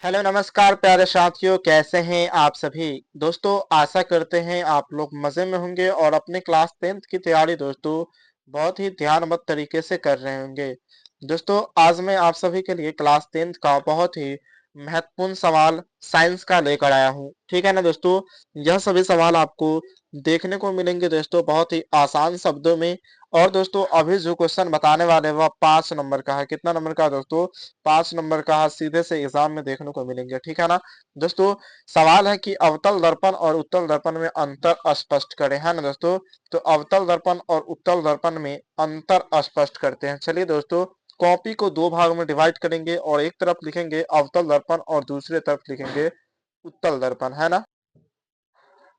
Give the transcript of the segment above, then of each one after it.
Hello नमस्कार प्यारे साथियों, कैसे हैं आप सभी। दोस्तों आशा करते हैं आप लोग मजे में होंगे और अपने क्लास 10th की तैयारी दोस्तों बहुत ही ध्यानबद्ध तरीके से कर रहे होंगे। दोस्तों आज मैं आप सभी के लिए क्लास 10th का बहुत ही महत्वपूर्ण सवाल साइंस का लेकर आया हूँ। ठीक है ना दोस्तों। यह सभी सवाल आपको देखने को मिलेंगे दोस्तों बहुत ही आसान शब्दों में। और दोस्तों अभी जो क्वेश्चन बताने वाले हैं वह 5 नंबर का है। कितना नंबर का है दोस्तों? 5 नंबर का सीधे से एग्जाम में देखने को मिलेंगे। ठीक है ना दोस्तों। सवाल है कि अवतल दर्पण और उत्तल दर्पण में अंतर स्पष्ट करें, है ना दोस्तों। तो अवतल दर्पण और उत्तल दर्पण में अंतर स्पष्ट करते हैं। चलिए दोस्तों, कॉपी को दो भाग में डिवाइड करेंगे और एक तरफ लिखेंगे अवतल दर्पण और दूसरे तरफ लिखेंगे उत्तल दर्पण, है ना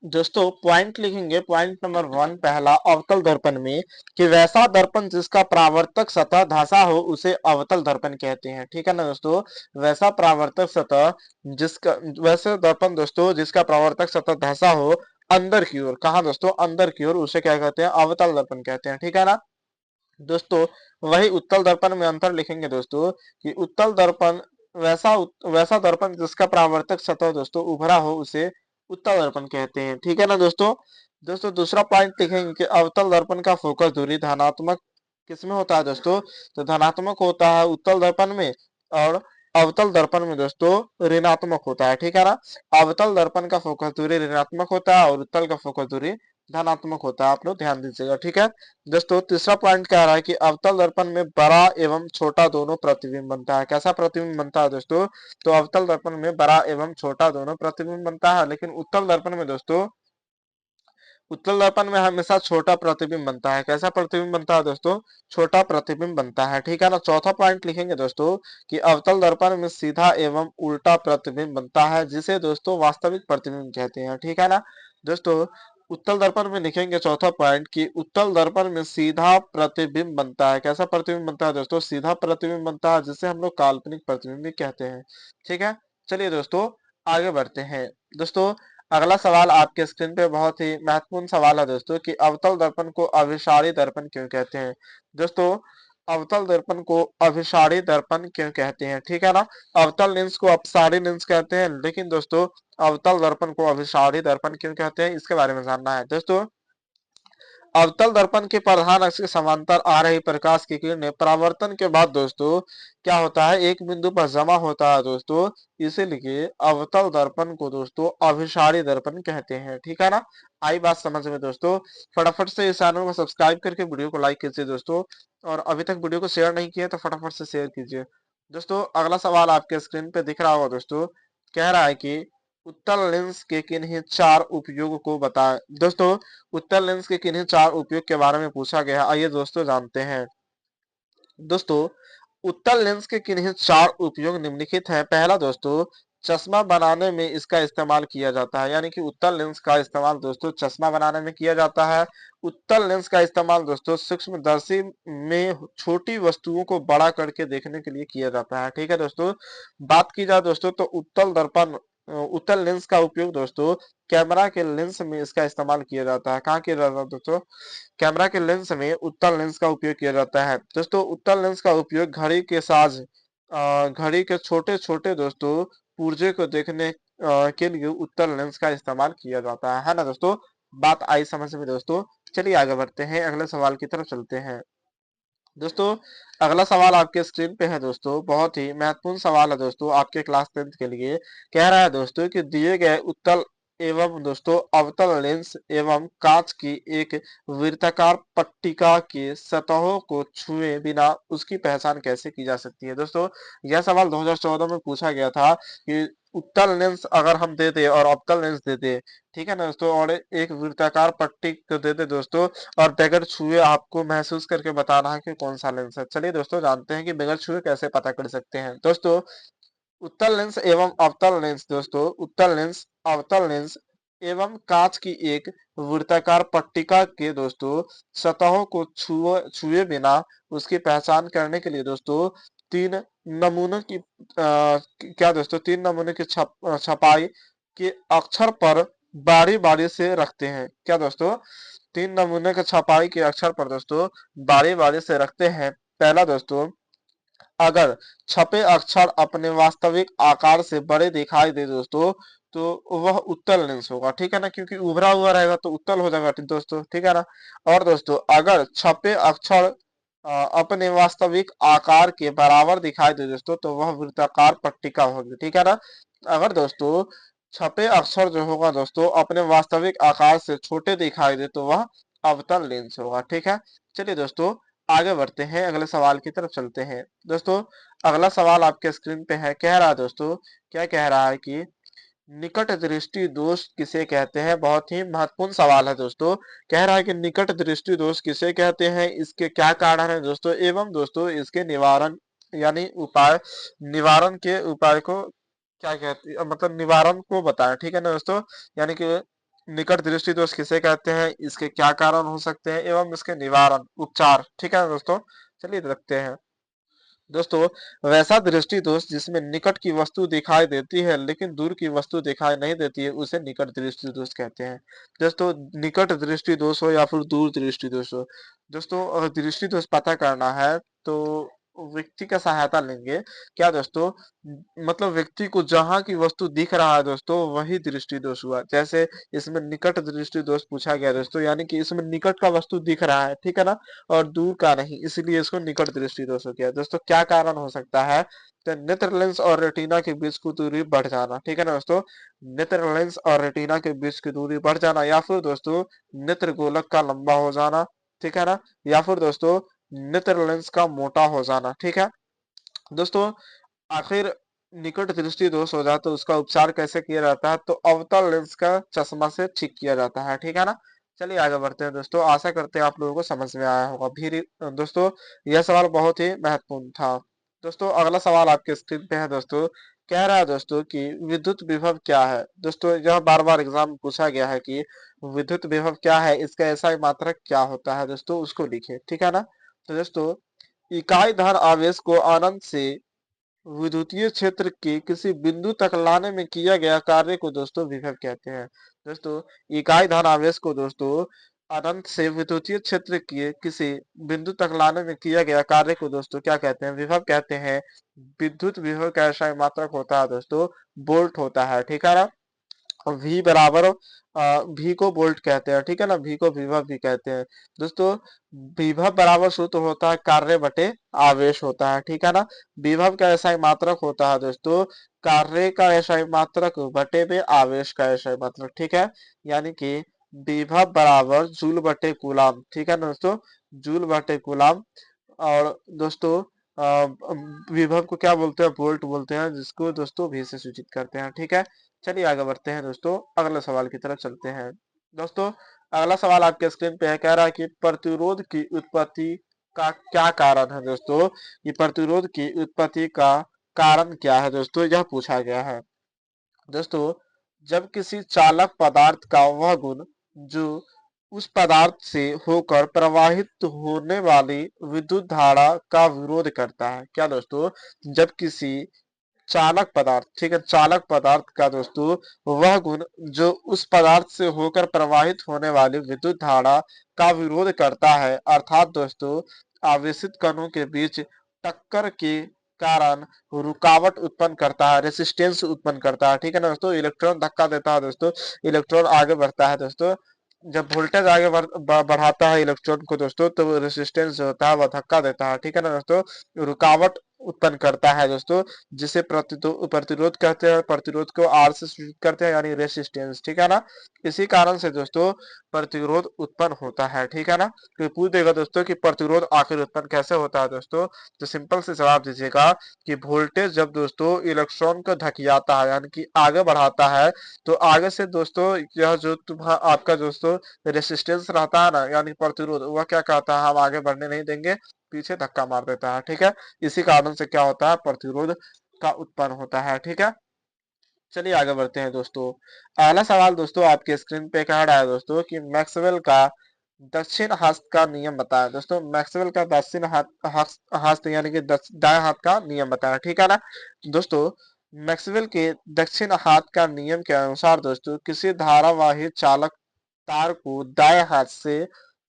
दोस्तों। पॉइंट लिखेंगे। पॉइंट नंबर 1 पहला अवतल दर्पण में कि वैसा दर्पण जिसका परावर्तक सतह धंसा हो उसे अवतल दर्पण कहते हैं। ठीक है ना दोस्तों। वैसा परावर्तक सतह जिसका वैसे दर्पण दोस्तों जिसका परावर्तक सतह धंसा हो अंदर की ओर, कहा दोस्तों अंदर की ओर, उसे क्या कहते हैं? अवतल दर्पण कहते हैं। ठीक है ना दोस्तों। वही उत्तल दर्पण में अंतर लिखेंगे दोस्तों कि उत्तल दर्पण वैसा दर्पण जिसका परावर्तक सतह दोस्तों उभरा हो उसे उत्तल दर्पण कहते हैं। ठीक है ना दोस्तों। दोस्तों दूसरा पॉइंट लिखेंगे कि अवतल दर्पण का फोकस दूरी धनात्मक किसमें होता है दोस्तों? तो धनात्मक होता है उत्तल दर्पण में, और अवतल दर्पण में दोस्तों ऋणात्मक होता है। ठीक है ना। अवतल दर्पण का फोकस दूरी ऋणात्मक होता है और उत्तल का फोकस दूरी धनात्मक होता है। आप लोग ध्यान दीजिएगा। ठीक है दोस्तों। तीसरा पॉइंट कह रहा है कि अवतल दर्पण में बड़ा एवं छोटा दोनों प्रतिबिंब बनता है। कैसा प्रतिबिंब बनता है दोस्तों? तो अवतल दर्पण में बड़ा एवं छोटा दोनों प्रतिबिंब बनता है, लेकिन उत्तल दर्पण में दोस्तों उत्तल दर्पण में हमेशा छोटा प्रतिबिंब बनता है। कैसा प्रतिबिंब बनता है दोस्तों? छोटा प्रतिबिंब बनता है। ठीक है ना। चौथा पॉइंट लिखेंगे दोस्तों कि अवतल दर्पण में सीधा एवं उल्टा प्रतिबिंब बनता है जिसे दोस्तों वास्तविक प्रतिबिंब कहते हैं। ठीक है ना दोस्तों। उत्तल दर्पण में लिखेंगे चौथा पॉइंट कि उत्तल दर्पण में सीधा प्रतिबिंब बनता है। कैसा प्रतिबिंब बनता है दोस्तों? सीधा प्रतिबिंब बनता है जिसे हम लोग काल्पनिक प्रतिबिंब भी कहते हैं। ठीक है। चलिए दोस्तों आगे बढ़ते हैं। दोस्तों अगला सवाल आपके स्क्रीन पे बहुत ही महत्वपूर्ण सवाल है दोस्तों कि अवतल दर्पण को अभिसारी दर्पण क्यों कहते हैं। दोस्तों अवतल दर्पण को अभिसारी दर्पण क्यों कहते हैं? ठीक है ना। अवतल लेंस को अपसारी लेंस कहते हैं, लेकिन दोस्तों अवतल दर्पण को अभिसारी दर्पण क्यों कहते हैं इसके बारे में जानना है दोस्तों। अवतल दर्पण के प्रधान अक्ष के समांतर आ रही प्रकाश की किरणें परावर्तन के बाद दोस्तों क्या होता है? एक बिंदु पर जमा होता है दोस्तों। इसीलिए अवतल दर्पण को दोस्तों अभिसारी दर्पण कहते हैं। ठीक है ना। आई बात समझ में दोस्तों। फटाफट से इस चैनल को सब्सक्राइब करके वीडियो को लाइक कीजिए दोस्तों, और अभी तक वीडियो को शेयर नहीं किया तो फटाफट से शेयर कीजिए दोस्तों। अगला सवाल आपके स्क्रीन पे दिख रहा होगा दोस्तों। कह रहा है कि उत्तल लेंस के किन्हीं चार उपयोग को बताएं। दोस्तों उत्तल लेंस के किन्हीं चार उपयोग के बारे में पूछा गया है। आइए दोस्तों जानते हैं। दोस्तों उत्तल लेंस के किन्हीं चार उपयोग निम्नलिखित हैं। पहला दोस्तों चश्मा बनाने में इसका इस्तेमाल किया जाता है, यानी कि उत्तल लेंस का इस्तेमाल दोस्तों चश्मा बनाने में किया जाता है। उत्तल लेंस का इस्तेमाल दोस्तों सूक्ष्मदर्शी में छोटी वस्तुओं को बड़ा करके देखने के लिए किया जाता है। ठीक है दोस्तों। बात की जाए दोस्तों तो उत्तल लेंस का उपयोग दोस्तों कैमरा के लेंस में इसका इस्तेमाल किया जाता है। कहाँ किया जाता है दोस्तों? कैमरा के लेंस में उत्तल लेंस का उपयोग किया जाता है। दोस्तों उत्तल लेंस का उपयोग घड़ी के साज घड़ी के छोटे छोटे दोस्तों पुर्जे को देखने के लिए उत्तल लेंस का इस्तेमाल किया जाता है ना दोस्तों। बात आई समझ में दोस्तों। चलिए आगे बढ़ते हैं, अगले सवाल की तरफ चलते हैं। दोस्तों अगला सवाल आपके स्क्रीन पे है दोस्तों। बहुत ही महत्वपूर्ण सवाल है दोस्तों आपके क्लास 10th के लिए। कह रहा है दोस्तों कि दिए गए उत्तल एवं दोस्तों अवतल लेंस एवं कांच की एक वृत्ताकार पट्टिका के सतहों को छुए बिना उसकी पहचान कैसे की जा सकती है। दोस्तों यह सवाल 2014 में पूछा गया था कि उत्तल लेंस अगर हम दे दे और अवतल लेंस दे दे, ठीक है ना दोस्तों, और एक वृत्ताकार पट्टी को दे दे दोस्तों, और बगैर छुए आपको महसूस करके बताना है कि कौन सा लेंस है। चलिए दोस्तों जानते हैं कि बगैर छुए कैसे पता कर सकते हैं। दोस्तों उत्तल लेंस एवं अवतल लेंस दोस्तों उत्तल लेंस अवतल लेंस एवं कांच की एक वृत्ताकार पट्टिका के दोस्तों सतहों को छुए बिना उसकी पहचान करने के लिए दोस्तों तीन नमूनों की क्या दोस्तों तीन नमूने की छपाई के अक्षर पर बारी बारी से रखते हैं। क्या दोस्तों? तीन नमूने के छपाई के अक्षर पर दोस्तों बारी बारी से रखते हैं। पहला दोस्तों अगर छपे अक्षर अपने वास्तविक आकार से बड़े दिखाई दे दोस्तों, तो वह उत्तल लेंस होगा, ठीक है ना, क्योंकि उभरा हुआ रहेगा तो उत्तल हो जाएगा दोस्तों, ठीक है ना। और दोस्तों अगर छपे अक्षर अपने वास्तविक आकार के बराबर दिखाई दे दोस्तों, तो वह वृत्ताकार पट्टिका होगी, ठीक है ना। अगर दोस्तों छपे अक्षर जो होगा दोस्तों अपने वास्तविक आकार से छोटे दिखाई दे, तो वह अवतल लेंस होगा, ठीक है। चलिए दोस्तों आगे बढ़ते हैं, अगले सवाल की तरफ चलते हैं। दोस्तों अगला सवाल आपके स्क्रीन पे है, कह रहा है दोस्तों, क्या कह रहा है कि निकट दृष्टि दोष किसे कहते हैं। बहुत ही महत्वपूर्ण सवाल है दोस्तों। कह रहा है कि निकट दृष्टि दोष किसे कहते हैं, इसके क्या कारण है दोस्तों, एवं दोस्तों इसके निवारण यानी उपाय, निवारण के उपाय को क्या कहते हैं, मतलब निवारण को बताएं, ठीक है ना दोस्तों। यानी कि निकट दृष्टि दोष किसे कहते हैं, इसके क्या कारण हो सकते हैं, एवं इसके निवारण उपचार, ठीक है ना दोस्तों। चलिए देखते हैं दोस्तों। वैसा दृष्टि दोष जिसमें निकट की वस्तु दिखाई देती है लेकिन दूर की वस्तु दिखाई नहीं देती है, उसे निकट दृष्टि दोष कहते हैं दोस्तों। निकट दृष्टि दोष हो या फिर दूर दृष्टि दोष हो दोस्तों, अगर दृष्टि दोष पता करना है तो व्यक्ति का सहायता लेंगे। क्या दोस्तों, मतलब व्यक्ति को जहां की वस्तु दिख रहा है दोस्तों, वही दृष्टि दोष हुआ। जैसे इसमें निकट दृष्टि दोष पूछा गया दोस्तों, यानी कि इसमें निकट का वस्तु दिख रहा है, ठीक है ना, और दूर का नहीं, इसलिए इसको निकट दृष्टि दोष हो गया दोस्तों। क्या कारण हो सकता है, तो नेत्र लेंस और रेटिना के बीच की दूरी बढ़ जाना, ठीक है ना दोस्तों। नेत्र लेंस और रेटिना के बीच की दूरी बढ़ जाना, या फिर दोस्तों नेत्र गोलक का लंबा हो जाना, ठीक है ना, या फिर दोस्तों नेत्र लेंस का मोटा हो जाना, ठीक है दोस्तों। आखिर निकट दृष्टि दोष हो जाए तो उसका उपचार कैसे किया जाता है, तो अवतल लेंस का चश्मा से ठीक किया जाता है, ठीक है ना। चलिए आगे बढ़ते हैं दोस्तों, आशा करते हैं आप लोगों को समझ में आया होगा भी दोस्तों। यह सवाल बहुत ही महत्वपूर्ण था दोस्तों। अगला सवाल आपके स्क्रीन पे है दोस्तों। कह रहा है दोस्तों कि विद्युत विभव क्या है दोस्तों। यह बार बार एग्जाम में पूछा गया है कि विद्युत विभव क्या है, इसका ऐसा मात्रक क्या होता है दोस्तों, उसको लिखे, ठीक है ना। तो दोस्तों इकाई धन आवेश को अनंत से विद्युतीय क्षेत्र के किसी बिंदु तक लाने में किया गया कार्य को दोस्तों विभव कहते हैं दोस्तों। इकाई धन आवेश को दोस्तों अनंत से विद्युतीय क्षेत्र के किसी बिंदु तक लाने में किया गया कार्य को दोस्तों क्या कहते हैं, विभव कहते हैं। विद्युत विभव का ऐसा मात्रक होता है दोस्तों, वोल्ट होता है, ठीक है ना। वी बराबर भी को वोल्ट कहते हैं, ठीक है ना, भी को विभव भी कहते हैं दोस्तों। विभव बराबर सूत्र होता है कार्य बटे आवेश होता है, ठीक है ना। विभव का ऐसा ही मात्रक होता है दोस्तों, कार्य का ऐसा ही मात्रक बटे में आवेश का ऐसा ही मात्रक, ठीक है। यानी कि विभव बराबर जूल बटे कूलाम, ठीक है ना दोस्तों, जूल बटे कूलाम। और दोस्तों विभव को क्या बोलते हैं, वोल्ट बोलते हैं, जिसको दोस्तों भी से सूचित करते हैं, ठीक है। चलिए आगे बढ़ते हैं दोस्तों, अगले सवाल की तरफ चलते हैं दोस्तों। अगला सवाल आपके स्क्रीन पे है, कह रहा है कि प्रतिरोध की उत्पत्ति का क्या कारण है दोस्तों। ये प्रतिरोध की उत्पत्ति का कारण क्या है दोस्तों, यह पूछा गया है दोस्तों। जब किसी चालक पदार्थ का वह गुण जो उस पदार्थ से होकर प्रवाहित होने वाली विद्युत धारा का विरोध करता है। क्या दोस्तों, जब किसी चालक पदार्थ, ठीक है, चालक पदार्थ का दोस्तों वह गुण जो उस पदार्थ से होकर प्रवाहित होने वाली विद्युत धारा का विरोध करता है, अर्थात दोस्तों आवेशित कणों के बीच टक्कर के कारण रुकावट उत्पन्न करता है, रेसिस्टेंस उत्पन्न करता है, ठीक है ना दोस्तों। इलेक्ट्रॉन धक्का देता है दोस्तों, इलेक्ट्रॉन आगे बढ़ता है दोस्तों। जब वोल्टेज आगे बढ़ाता है इलेक्ट्रॉन को दोस्तों, तो रेसिस्टेंस जो होता है वह धक्का देता है, ठीक है ना दोस्तों, रुकावट उत्पन्न करता है दोस्तों, जिसे प्रतिरोध कहते हैं। प्रतिरोध को आर से सूचित करते हैं, यानी रेसिस्टेंस, ठीक है ना। इसी कारण से दोस्तों प्रतिरोध उत्पन्न होता है, ठीक है ना। तो पूछ देगा दोस्तों कि प्रतिरोध आखिर उत्पन्न कैसे होता है दोस्तों, तो सिंपल से जवाब दीजिएगा कि वोल्टेज जब दोस्तों इलेक्ट्रॉन को धकियाता है, यानी कि आगे बढ़ाता है, तो आगे से दोस्तों यह जो तुम्हारा आपका दोस्तों रेसिस्टेंस रहता है ना, यानी प्रतिरोध, वह क्या कहता है, हम आगे बढ़ने नहीं देंगे, पीछे धक्का मार देता है, ठीक है। इसी कारण से क्या होता है, प्रतिरोध का उत्पन्न होता है, ठीक है। चलिए आगे बढ़ते हैं दोस्तों। अगला सवाल दोस्तों आपके स्क्रीन पे कह रहा है दोस्तों कि मैक्सवेल का दक्षिण हस्त का नियम बताया दोस्तों। मैक्सवेल का दक्षिण हस्त यानी कि दाएं हाथ का नियम बताया, ठीक है ना दोस्तों। मैक्सवेल के दक्षिण हाथ का नियम के अनुसार दोस्तों किसी धारावाही चालक तार को दाएं हाथ से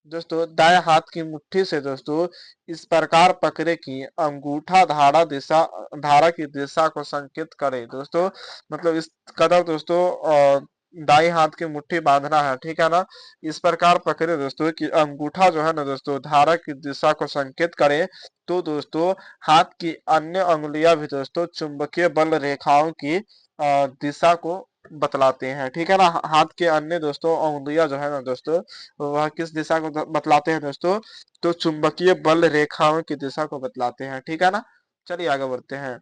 दोस्तों दाएं हाथ की मुट्ठी से दोस्तों इस प्रकार पकड़े कि अंगूठा धारा की दिशा को संकेत करे। दोस्तों मतलब इस कदर दोस्तों दाएं हाथ की मुट्ठी बांधना है, ठीक है ना। इस प्रकार पकड़े दोस्तों कि अंगूठा जो है ना दोस्तों धारा की दिशा को संकेत करे। तो दोस्तों हाथ की अन्य अंगुलियां भी दोस्तों चुंबकीय बल रेखाओं की दिशा को बतलाते हैं, ठीक है ना। हाथ के अन्य दोस्तों अंगुलियां जो है ना दोस्तों वह किस दिशा को बतलाते हैं दोस्तों, तो चुंबकीय बल रेखाओं की दिशा को बतलाते हैं, ठीक है ना। चलिए आगे बढ़ते हैं।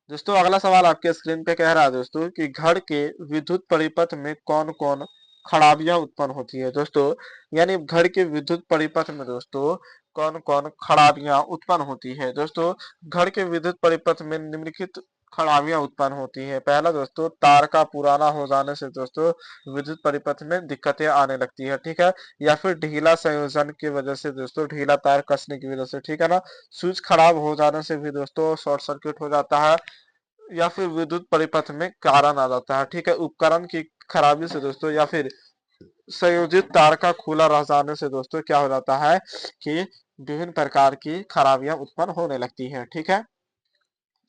दोस्तों अगला सवाल आपके स्क्रीन पे कह रहा है दोस्तों कि घर के विद्युत परिपथ में कौन कौन खराबियां उत्पन्न होती है। दोस्तों यानी घर के विद्युत परिपथ में दोस्तों कौन कौन खराबियां उत्पन्न होती है। दोस्तों घर के विद्युत परिपथ में निम्नलिखित खराबियां उत्पन्न होती है। पहला दोस्तों तार का पुराना हो जाने से दोस्तों विद्युत परिपथ में दिक्कतें आने लगती है, ठीक है। या फिर ढीला संयोजन की वजह से दोस्तों ढीला तार कसने की वजह से, ठीक है ना। स्विच खराब हो जाने से भी दोस्तों शॉर्ट सर्किट हो जाता है या फिर विद्युत परिपथ में कारण आ जाता है, ठीक है। उपकरण की खराबी से दोस्तों या फिर संयोजित तार का खुला रह जाने से दोस्तों क्या हो जाता है कि विभिन्न प्रकार की खराबियां उत्पन्न होने लगती हैं, ठीक है।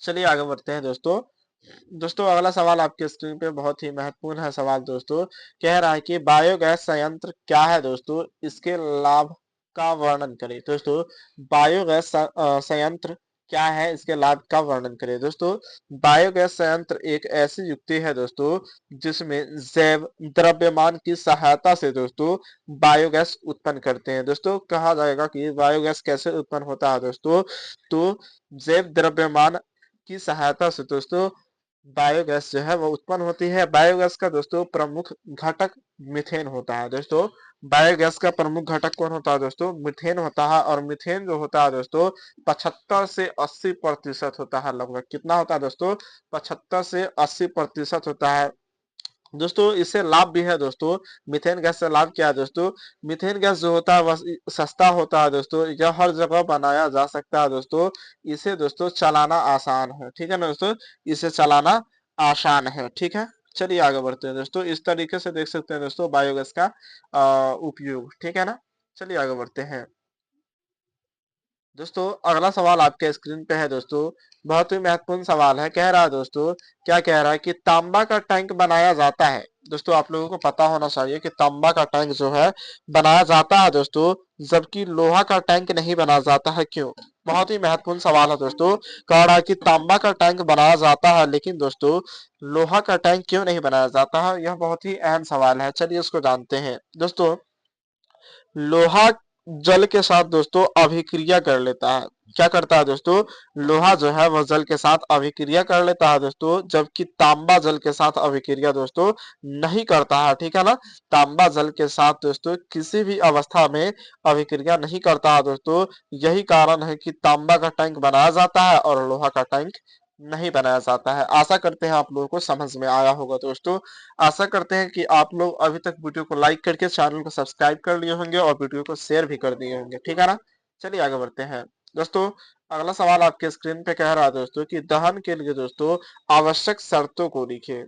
चलिए आगे बढ़ते हैं दोस्तों। दोस्तों अगला सवाल आपके स्क्रीन पे बहुत ही महत्वपूर्ण है सवाल दोस्तों। कह रहा है कि बायोगैस संयंत्र क्या है दोस्तों, इसके लाभ का वर्णन करें। दोस्तों बायोगैस संयंत्र क्या है, इसके लाभ का वर्णन करें। दोस्तों बायोगैस संयंत्र एक ऐसी युक्ति है दोस्तों जिसमें जैव द्रव्यमान की सहायता से दोस्तों बायोगैस उत्पन्न करते हैं। दोस्तों कहा जाएगा कि बायोगैस कैसे उत्पन्न होता है दोस्तों, तो जैव द्रव्यमान की सहायता से दोस्तों बायोगैस जो है वो उत्पन्न होती है। बायोगैस का दोस्तों प्रमुख घटक मीथेन होता है। दोस्तों बायोगैस का प्रमुख घटक कौन होता है दोस्तों, मीथेन होता है। और मीथेन जो होता है दोस्तों 75 से 80% होता है लगभग। कितना होता है दोस्तों, 75 से 80% होता है। दोस्तों इससे लाभ भी है दोस्तों। मीथेन गैस से लाभ क्या है दोस्तों, मीथेन गैस जो होता है वह सस्ता होता है दोस्तों। यह हर जगह बनाया जा सकता है दोस्तों। इसे दोस्तों चलाना आसान है, ठीक है ना दोस्तों, इसे चलाना आसान है, ठीक है। चलिए आगे बढ़ते हैं दोस्तों। इस तरीके से देख सकते हैं दोस्तों बायोगैस का उपयोग, ठीक है ना। चलिए आगे बढ़ते हैं दोस्तों। अगला सवाल आपके स्क्रीन पे है दोस्तों, बहुत ही महत्वपूर्ण सवाल है। कह रहा है दोस्तों, क्या कह रहा है कि तांबा का टैंक बनाया जाता है। दोस्तों आप लोगों को पता होना चाहिए कि तांबा का टैंक जो है बनाया जाता है दोस्तों, जबकि लोहा का टैंक नहीं बनाया जाता है, क्यों। बहुत ही महत्वपूर्ण सवाल है दोस्तों। कह रहा है कि तांबा का टैंक बनाया जाता है लेकिन दोस्तों लोहा का टैंक क्यों नहीं बनाया जाता है, यह बहुत ही अहम सवाल है। चलिए उसको जानते हैं दोस्तों। लोहा जल के साथ दोस्तों अभिक्रिया कर लेता है। क्या करता है दोस्तों, लोहा जो है वह जल के साथ अभिक्रिया कर लेता है दोस्तों, जबकि तांबा जल के साथ अभिक्रिया दोस्तों नहीं करता है, ठीक है ना। तांबा जल के साथ दोस्तों किसी भी अवस्था में अभिक्रिया नहीं करता है दोस्तों। यही कारण है कि तांबा का टैंक बनाया जाता है और लोहा का टैंक नहीं बनाया जाता है। आशा करते हैं आप लोगों को समझ में आया होगा दोस्तों। आशा करते हैं कि आप लोग अभी तक वीडियो को लाइक करके चैनल को सब्सक्राइब कर लिए होंगे और वीडियो को शेयर भी कर दिए होंगे, ठीक है ना। चलिए आगे बढ़ते हैं दोस्तों। अगला सवाल आपके स्क्रीन पे कह रहा है दोस्तों कि दहन के लिए दोस्तों आवश्यक शर्तों को लिखिए।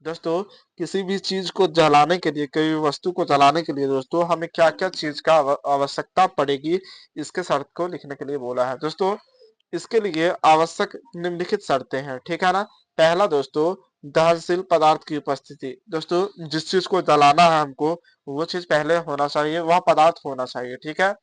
दोस्तों किसी भी चीज को जलाने के लिए, कोई वस्तु को जलाने के लिए दोस्तों हमें क्या क्या चीज का आवश्यकता पड़ेगी, इसके शर्त को लिखने के लिए बोला है दोस्तों। इसके लिए आवश्यक निम्नलिखित शर्तें हैं, ठीक है ना। पहला दोस्तों दहनशील पदार्थ की उपस्थिति। दोस्तों जिस चीज को जलाना है हमको वो चीज पहले होना चाहिए, वह पदार्थ होना चाहिए, ठीक है।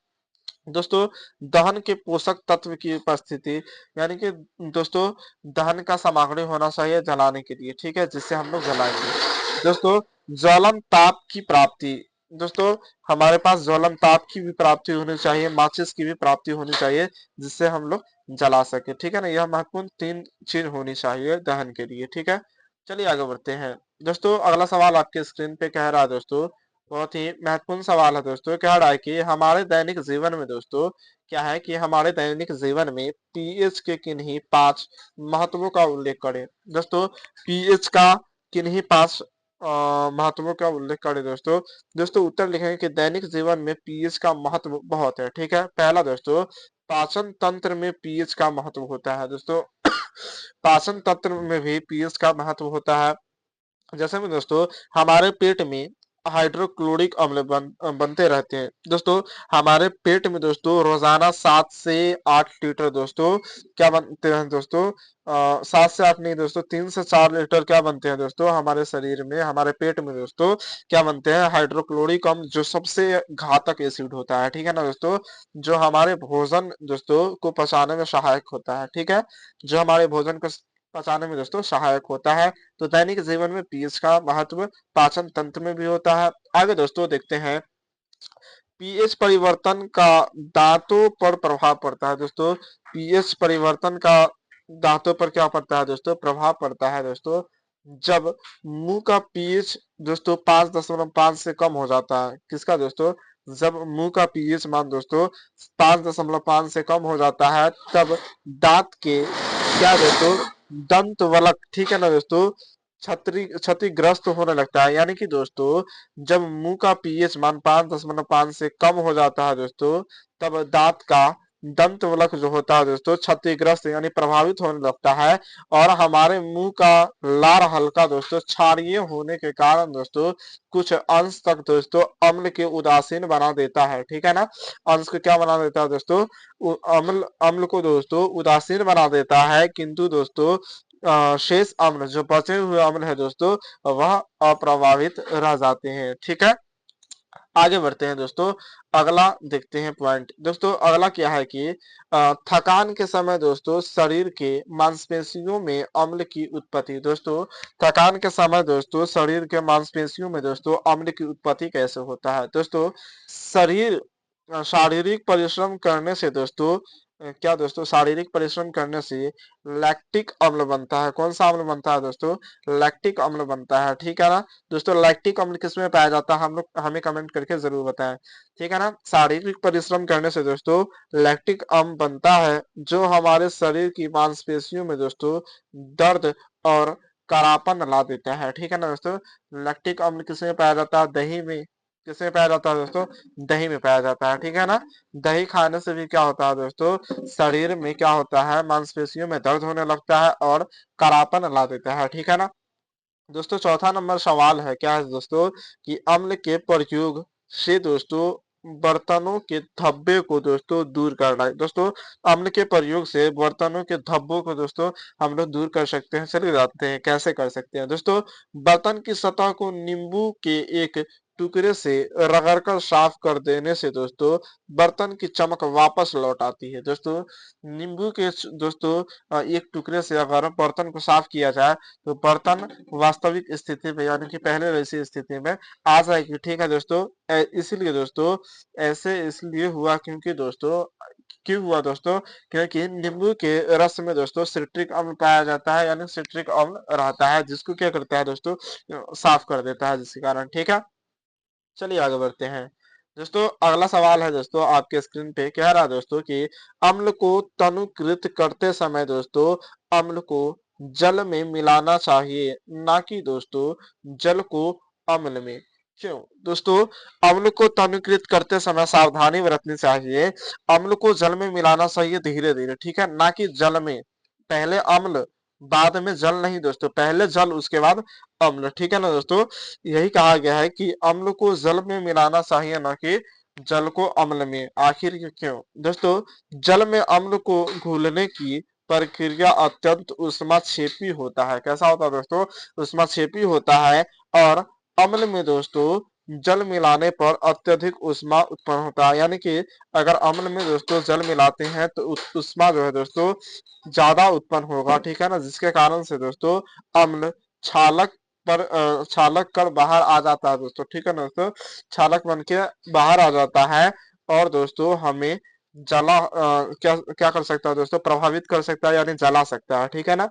दोस्तों दहन के पोषक तत्व की उपस्थिति, यानी कि दोस्तों दहन का सामग्री होना चाहिए जलाने के लिए, ठीक है, जिससे हम लोग जलाएंगे। दोस्तों ज्वलन ताप की प्राप्ति। दोस्तों हमारे पास ज्वलन ताप की भी प्राप्ति होनी चाहिए, माचिस की भी प्राप्ति होनी चाहिए, जिससे हम लोग जला सके, ठीक है ना। यह महत्वपूर्ण 3 चीज होनी चाहिए दहन के लिए, ठीक है। चलिए आगे बढ़ते हैं दोस्तों। अगला सवाल आपके स्क्रीन पे कह रहा है दोस्तों, बहुत ही महत्वपूर्ण सवाल है दोस्तों। कह रहा है कि हमारे दैनिक जीवन में दोस्तों क्या है कि हमारे दैनिक जीवन में पीएच के किन्हीं 5 महत्वों का उल्लेख करें। दोस्तों पीएच का किन्हीं 5 महत्वों का उल्लेख करें दोस्तों। दोस्तों उत्तर लिखेंगे कि दैनिक जीवन में पीएच का महत्व बहुत है, ठीक है। पहला दोस्तों पाचन तंत्र में पीएच का महत्व होता है दोस्तों। पाचन तंत्र में भी पीएच का महत्व होता है। जैसे में दोस्तों हमारे पेट में हाइड्रोक्लोरिक अम्ल बनते रहते हैं दोस्तों। हमारे पेट में दोस्तों रोजाना 7 से 8 लीटर दोस्तों क्या बनते हैं दोस्तों, 7 से 8 नहीं दोस्तों, 3 से 4 लीटर क्या बनते हैं दोस्तों हमारे शरीर में, हमारे पेट में दोस्तों क्या बनते हैं, हाइड्रोक्लोरिक अम्ल, जो सबसे घातक एसिड होता है, ठीक है ना दोस्तों, जो हमारे भोजन दोस्तों को पचाने में सहायक होता है, ठीक है, जो हमारे भोजन को पचाने में दोस्तों सहायक होता है। तो दैनिक जीवन में पीएच का महत्व पाचन तंत्र में भी होता है। आगे दोस्तों देखते हैं, पीएच परिवर्तन का दांतों पर प्रभाव पड़ता है दोस्तों। पीएच परिवर्तन का दांतों पर क्या पड़ता है दोस्तों, प्रभाव पड़ता है दोस्तों, जब मुंह का पीएच दोस्तों 5.5 से कम हो जाता है। किसका दोस्तों, जब मुंह का पीएच मान दोस्तों 5.5 से कम हो जाता है, तब दांत के क्या दोस्तों, दंत वलक, ठीक है ना दोस्तों, क्षतिग्रस्त होने लगता है। यानी कि दोस्तों जब मुंह का पीएच मान 5.5 से कम हो जाता है दोस्तों, तब दांत का दंत वलक जो होता है दोस्तों क्षतिग्रस्त यानी प्रभावित होने लगता है, और हमारे मुंह का लार हल्का दोस्तों क्षारीय होने के कारण दोस्तों कुछ अंश तक दोस्तों अम्ल के उदासीन बना देता है, ठीक है ना, अंश को क्या बना देता है दोस्तों, अम्ल अम्ल को दोस्तों उदासीन बना देता है, किंतु दोस्तों शेष अम्ल जो बचे हुए अम्ल है दोस्तों वह अप्रभावित रह जाते हैं, ठीक है। आगे बढ़ते हैं दोस्तों, अगला देखते हैं पॉइंट दोस्तों। अगला क्या है कि थकान के समय दोस्तों शरीर के मांसपेशियों में अम्ल की उत्पत्ति, दोस्तों थकान के समय दोस्तों शरीर के मांसपेशियों में दोस्तों अम्ल की उत्पत्ति कैसे होता है दोस्तों, शरीर शारीरिक परिश्रम करने से दोस्तों क्या दोस्तों, शारीरिक परिश्रम करने से लैक्टिक अम्ल बनता है। कौन सा अम्ल बनता है दोस्तों, लैक्टिक अम्ल बनता है, ठीक है ना दोस्तों। लैक्टिक अम्ल किसमें पाया जाता है, हम लोग हमें कमेंट करके जरूर बताएं, ठीक है ना। शारीरिक परिश्रम करने से दोस्तों लैक्टिक अम्ल बनता है, जो हमारे शरीर की मांसपेशियों में दोस्तों दर्द और करापन ला देता है, ठीक है ना दोस्तों। लैक्टिक अम्ल किसमें पाया जाता है, दही में। किसमें पाया जाता है दोस्तों, दही में पाया जाता है, ठीक है ना। दही खाने से भी क्या होता है दोस्तों, शरीर में क्या होता है, मांसपेशियों में दर्द होने लगता है और करापन ला देता है, ठीक है ना दोस्तों। चौथा नंबर सवाल है क्या है दोस्तों, कि अम्ल के प्रयोग से दोस्तों बर्तनों के धब्बे को दोस्तों दूर करना है दोस्तों। अम्ल के प्रयोग से बर्तनों के धब्बों को दोस्तों हम लोग दूर कर सकते हैं। चलिए जानते हैं कैसे कर सकते हैं दोस्तों। बर्तन की सतह को नींबू के एक टुकड़े से रगड़कर साफ कर देने से दोस्तों बर्तन की चमक वापस लौट आती है दोस्तों। नींबू के दोस्तों एक टुकड़े से अगर बर्तन को साफ किया जाए तो बर्तन वास्तविक स्थिति में यानी कि पहले जैसी स्थिति में आ जाएगी, ठीक है दोस्तों। इसीलिए दोस्तों ऐसे इसलिए हुआ क्योंकि दोस्तों क्यों हुआ दोस्तों, क्योंकि नींबू के रस में दोस्तों सिट्रिक अम्ल पाया जाता है, यानी सिट्रिक अम्ल रहता है, जिसको क्या करता है दोस्तों साफ कर देता है, जिसके कारण, ठीक है। चलिए आगे बढ़ते हैं दोस्तों। अगला सवाल है दोस्तों आपके स्क्रीन पे, कह रहा है दोस्तों कि अम्ल को तनुकृत करते समय दोस्तों अम्ल को जल में मिलाना चाहिए, ना कि दोस्तों जल को अम्ल में। क्यों दोस्तों, अम्ल को तनुकृत करते समय सावधानी बरतनी चाहिए। अम्ल को जल में मिलाना चाहिए धीरे धीरे, ठीक है, ना कि जल में। पहले अम्ल बाद में जल नहीं दोस्तों, पहले जल उसके बाद अम्ल, ठीक है ना दोस्तों। यही कहा गया है कि अम्ल को जल में मिलाना चाहिए, ना कि जल को अम्ल में। आखिर ये क्यों दोस्तों, जल में अम्ल को घुलने की प्रक्रिया अत्यंत उष्माक्षेपी होता है। कैसा होता है दोस्तों, उष्माक्षेपी होता है, और अम्ल में दोस्तों जल मिलाने पर अत्यधिक उष्मा उत्पन्न होता है। यानी कि अगर अम्ल में दोस्तों जल मिलाते हैं तो उष्मा जो है दोस्तों ज्यादा उत्पन्न होगा, ठीक है ना, जिसके कारण से दोस्तों अम्ल छालक पर छालक कर बाहर आ जाता है दोस्तों, ठीक है ना दोस्तों, छालक बन के बाहर आ जाता है, और दोस्तों हमें जला क्या क्या कर सकता है दोस्तों, प्रभावित कर सकता है, यानी जला सकता है, ठीक है ना।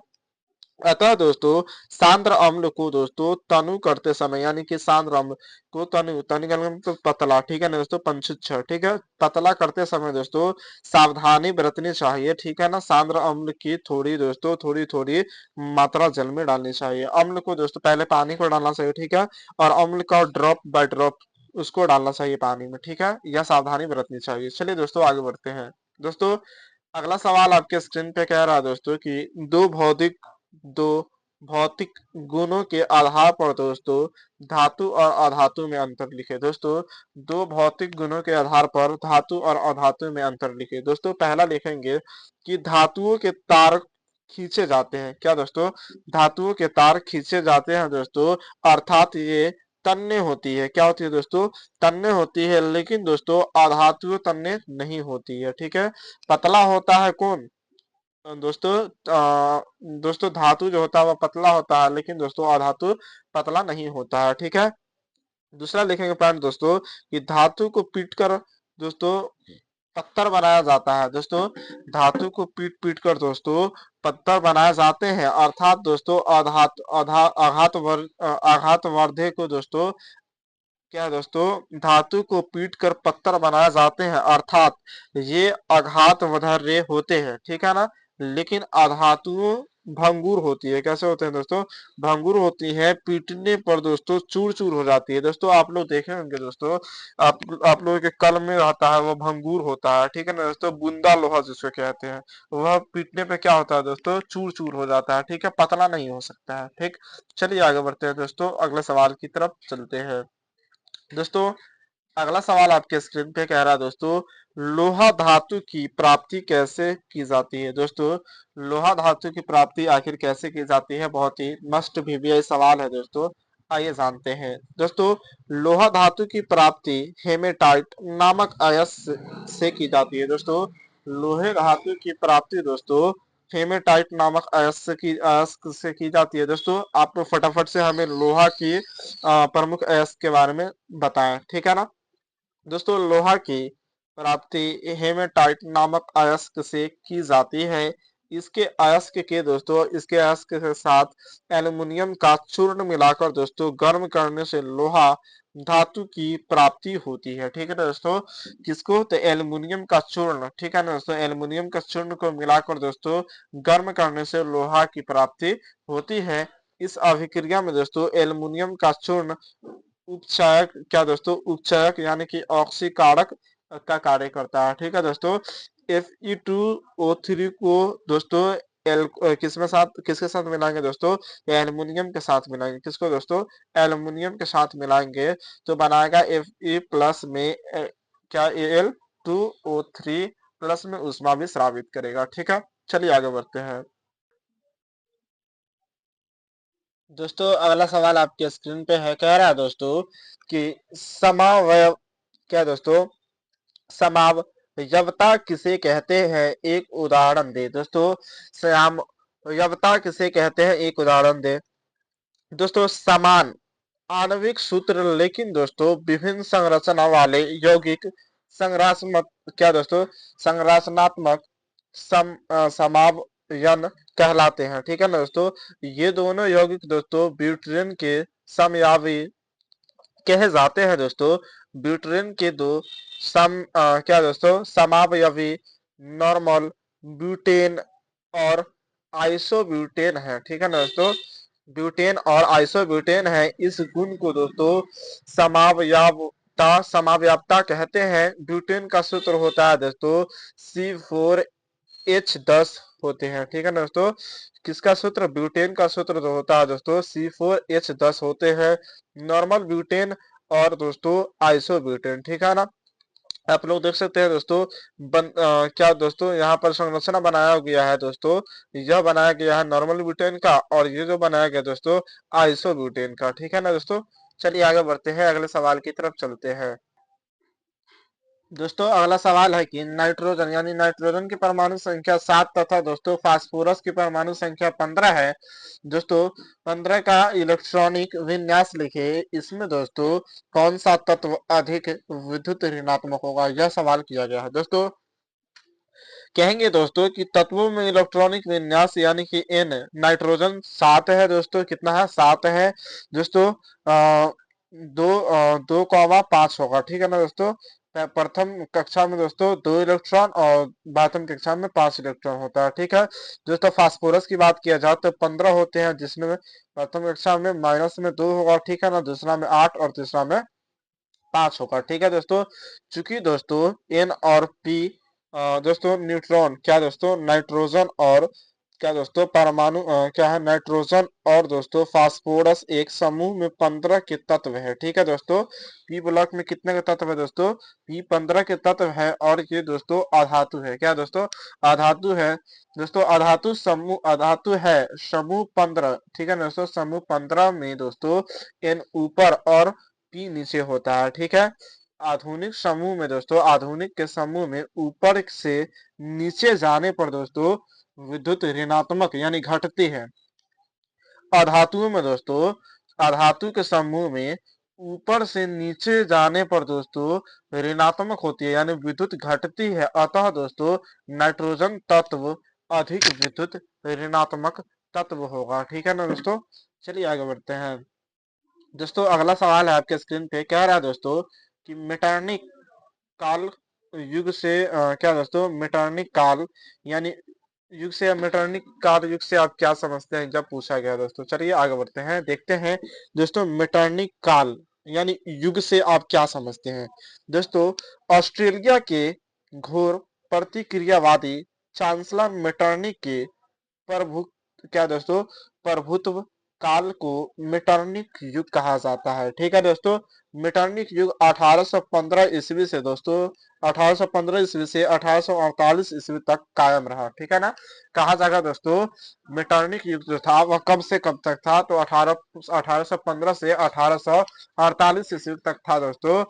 अतः दोस्तों सांद्र अम्ल को दोस्तों तनु करते समय, यानी कि सांद्र अम्ल को तनु तनु का मतलब तो पतला, ठीक है ना दोस्तों, पंचुच्छर, ठीक है, पतला करते समय दोस्तों सावधानी बरतनी चाहिए, ठीक है ना। सांद्र अम्ल की थोड़ी दोस्तों थोड़ी थोड़ी मात्रा जल में डालनी चाहिए। अम्ल को दोस्तों पहले पानी को डालना चाहिए, ठीक है, और अम्ल का ड्रॉप बाय ड्रॉप उसको डालना चाहिए पानी में, ठीक है, यह सावधानी बरतनी चाहिए। चलिए दोस्तों आगे बढ़ते हैं दोस्तों। अगला सवाल आपके स्क्रीन पे कह रहा है दोस्तों कि दो भौतिक गुणों के आधार पर दोस्तों धातु और अधातु में अंतर लिखे। दोस्तों दो भौतिक गुणों के आधार पर धातु और अधातु में अंतर लिखे। दोस्तों पहला लिखेंगे कि धातुओं के तार खींचे जाते हैं। क्या दोस्तों? धातुओं के तार खींचे जाते हैं दोस्तों, अर्थात ये तन्य होती है। क्या होती है दोस्तों? तन्य होती है। लेकिन दोस्तों अधातु तन्य नहीं होती है। ठीक है, पतला होता है कौन? दोस्तों दोस्तों धातु जो होता है वह पतला होता है, लेकिन दोस्तों अधातु पतला नहीं होता है। ठीक है, दूसरा लिखेंगे पॉइंट दोस्तों कि धातु को पीट कर दोस्तों पत्थर बनाया जाता है। दोस्तों धातु को पीट पीट कर दोस्तों पत्थर बनाए जाते हैं, अर्थात दोस्तों आघात वर्धे को दोस्तों क्या है दोस्तों? धातु को पीट कर पत्थर बनाए जाते हैं, अर्थात ये आघात वधार्य होते हैं। ठीक है ना, लेकिन अधातुओं भंगुर होती है। कैसे होते हैं दोस्तों? भंगुर होती है, पीटने पर दोस्तों चूर चूर हो जाती है। दोस्तों आप लोग देखे होंगे दोस्तों, आप लोगों के कल में रहता है वो भंगुर होता है। ठीक है ना दोस्तों, बूंदा लोहा जिसको कहते हैं, वह पीटने पे क्या होता है दोस्तों? चूर चूर हो जाता है। ठीक है, पतला नहीं हो सकता है। ठीक, चलिए आगे बढ़ते हैं दोस्तों, अगले सवाल की तरफ चलते हैं। दोस्तों अगला सवाल आपके स्क्रीन पे कह रहा है दोस्तों, लोहा धातु की प्राप्ति कैसे की जाती है? दोस्तों लोहा धातु की प्राप्ति आखिर कैसे की जाती है? बहुत ही मस्ट भी सवाल है दोस्तों, आइए जानते हैं। दोस्तों लोहा धातु की प्राप्ति हेमेटाइट नामक अयस्क से की जाती है। दोस्तों लोहे धातु की प्राप्ति दोस्तों हेमेटाइट नामक अयस्क से की जाती है। दोस्तों आप लोग फटाफट से हमें लोहा की प्रमुख अयस्क के बारे में बताएं। ठीक है ना दोस्तों, लोहा की प्राप्ति हेमेटाइट नामक अयस्क से की जाती है। इसके अयस्क के साथ एल्युमिनियम का चूर्ण मिलाकर दोस्तों गर्म करने से लोहा धातु की प्राप्ति होती है। ठीक है ना दोस्तों, किसको? तो एल्युमिनियम का चूर्ण। ठीक है ना दोस्तों, एल्युमिनियम का चूर्ण को मिलाकर दोस्तों गर्म करने से लोहा की प्राप्ति होती है। इस अभिक्रिया में दोस्तों एल्युमिनियम का चूर्ण उपचायक क्या दोस्तों? उपचायक यानी कि ऑक्सीकारक का कार्य करता है। ठीक है दोस्तों, Fe2O3 को दोस्तों एल किसके साथ मिलाएंगे दोस्तों? एल्युमिनियम के साथ मिलाएंगे। किसको दोस्तों? एल्युमिनियम के साथ मिलाएंगे तो बनाएगा Fe प्लस में क्या Al2O3 प्लस में ऊष्मा भी स्रावित करेगा। ठीक है, चलिए आगे बढ़ते हैं। दोस्तों अगला सवाल आपके स्क्रीन पे है, कह रहा है दोस्तों कि समावयव क्या दोस्तों? समावयवता किसे कहते हैं? एक उदाहरण दे। दोस्तों समावयवता किसे कहते हैं? एक उदाहरण दे। दोस्तों समान आणविक सूत्र लेकिन दोस्तों विभिन्न संरचना वाले यौगिक संरचनात्मक क्या दोस्तों? संरचनात्मक समावयन कहलाते हैं। ठीक है ना दोस्तों, ये दोनों यौगिक दोस्तों ब्यूटेन के समयावी कहे जाते हैं। दोस्तों ब्यूटेन के दो क्या दोस्तों? समावयवी नॉर्मल ब्यूटेन और आइसोब्यूटेन है। ठीक है ना दोस्तों, ब्यूटेन और आइसोब्यूटेन है। इस गुण को दोस्तों समावयवता कहते हैं। ब्यूटेन का सूत्र होता है दोस्तों C4H10 होते हैं। ठीक है ना दोस्तों, किसका सूत्र? ब्यूटेन का सूत्र जो होता है दोस्तों C4H10 होते हैं। नॉर्मल ब्यूटेन और दोस्तों आइसो ब्यूटेन। ठीक है ना, आप लोग देख सकते हैं दोस्तों क्या दोस्तों यहाँ पर संरचना बनाया गया है दोस्तों, यह बनाया गया है नॉर्मल ब्यूटेन का और ये जो बनाया गया दोस्तों आइसो ब्यूटेन का। ठीक है ना दोस्तों, चलिए आगे बढ़ते हैं, अगले सवाल की तरफ चलते हैं। दोस्तों अगला सवाल है कि नाइट्रोजन यानी नाइट्रोजन की परमाणु संख्या 7 तथा दोस्तों फास्फोरस की परमाणु संख्या 15 है। दोस्तों 15 का इलेक्ट्रॉनिक विन्यास लिखे। इसमें दोस्तों कौन सा तत्व अधिक विद्युत ऋणात्मक होगा? यह सवाल किया गया है। दोस्तों कहेंगे दोस्तों कि तत्वों में इलेक्ट्रॉनिक विन्यास यानी कि N नाइट्रोजन 7 है। दोस्तों कितना है? 7 है। दोस्तों दो कॉमा 5 होगा। ठीक है ना दोस्तों, प्रथम कक्षा में दोस्तों 2 इलेक्ट्रॉन और बातम कक्षा में 5 इलेक्ट्रॉन होता है। ठीक है दोस्तों, फास्फोरस की बात किया जाए तो 15 होते हैं, जिसमें प्रथम कक्षा में माइनस में 2 होगा। ठीक है ना, दूसरा में 8 और तीसरा में 5 होगा। ठीक है दोस्तों, चूंकि दोस्तों N और P दोस्तों न्यूट्रॉन क्या दोस्तों? नाइट्रोजन और क्या दोस्तों परमाणु क्या है, नाइट्रोजन और दोस्तों फास्फोरस एक समूह में 15 के तत्व है। ठीक है दोस्तों, पी ब्लॉक में कितने के तत्व है दोस्तों, पी 15 के तत्व है और ये दोस्तों अधातु है। क्या दोस्तों, अधातु है दोस्तों, अधातु समूह, अधातु है समूह 15। ठीक है दोस्तों, समूह 15 में दोस्तों एन ऊपर और पी नीचे होता है। ठीक है, आधुनिक समूह में दोस्तों, आधुनिक के समूह में ऊपर से नीचे जाने पर दोस्तों विद्युत ऋणात्मक यानी घटती है। अधातुओं में दोस्तों, अधातु के समूह में ऊपर से नीचे जाने पर दोस्तों ऋणात्मक होती है यानी विद्युत घटती है। अतः दोस्तों नाइट्रोजन तत्व अधिक विद्युत ऋणात्मक तत्व होगा। ठीक है ना दोस्तों, चलिए आगे बढ़ते हैं। दोस्तों अगला सवाल है आपके स्क्रीन पे, कह रहा है दोस्तों कि मेटरनिक काल युग से क्या दोस्तों, मेटरनिक काल यानी युग से, मेटरनिक काल युग से आप क्या समझते हैं, जब पूछा गया दोस्तों। चलिए आगे बढ़ते हैं, देखते हैं दोस्तों मेटरनिक काल यानी युग से आप क्या समझते हैं। दोस्तों ऑस्ट्रेलिया के घोर प्रतिक्रियावादी चांसलर मेटरनिक के प्रभु क्या दोस्तों, प्रभुत्व काल को मेटरनिक युग कहा जाता है। ठीक है दोस्तों, मेटरनिक युग 1815 ईस्वी से दोस्तों, 1815 ईस्वी से 1848 ईस्वी तक कायम रहा। ठीक है ना, कहा जाएगा दोस्तों मेटरनिक युग जो था वह कब से कब तक था, तो 1815 से 1848 ईस्वी तक था दोस्तों।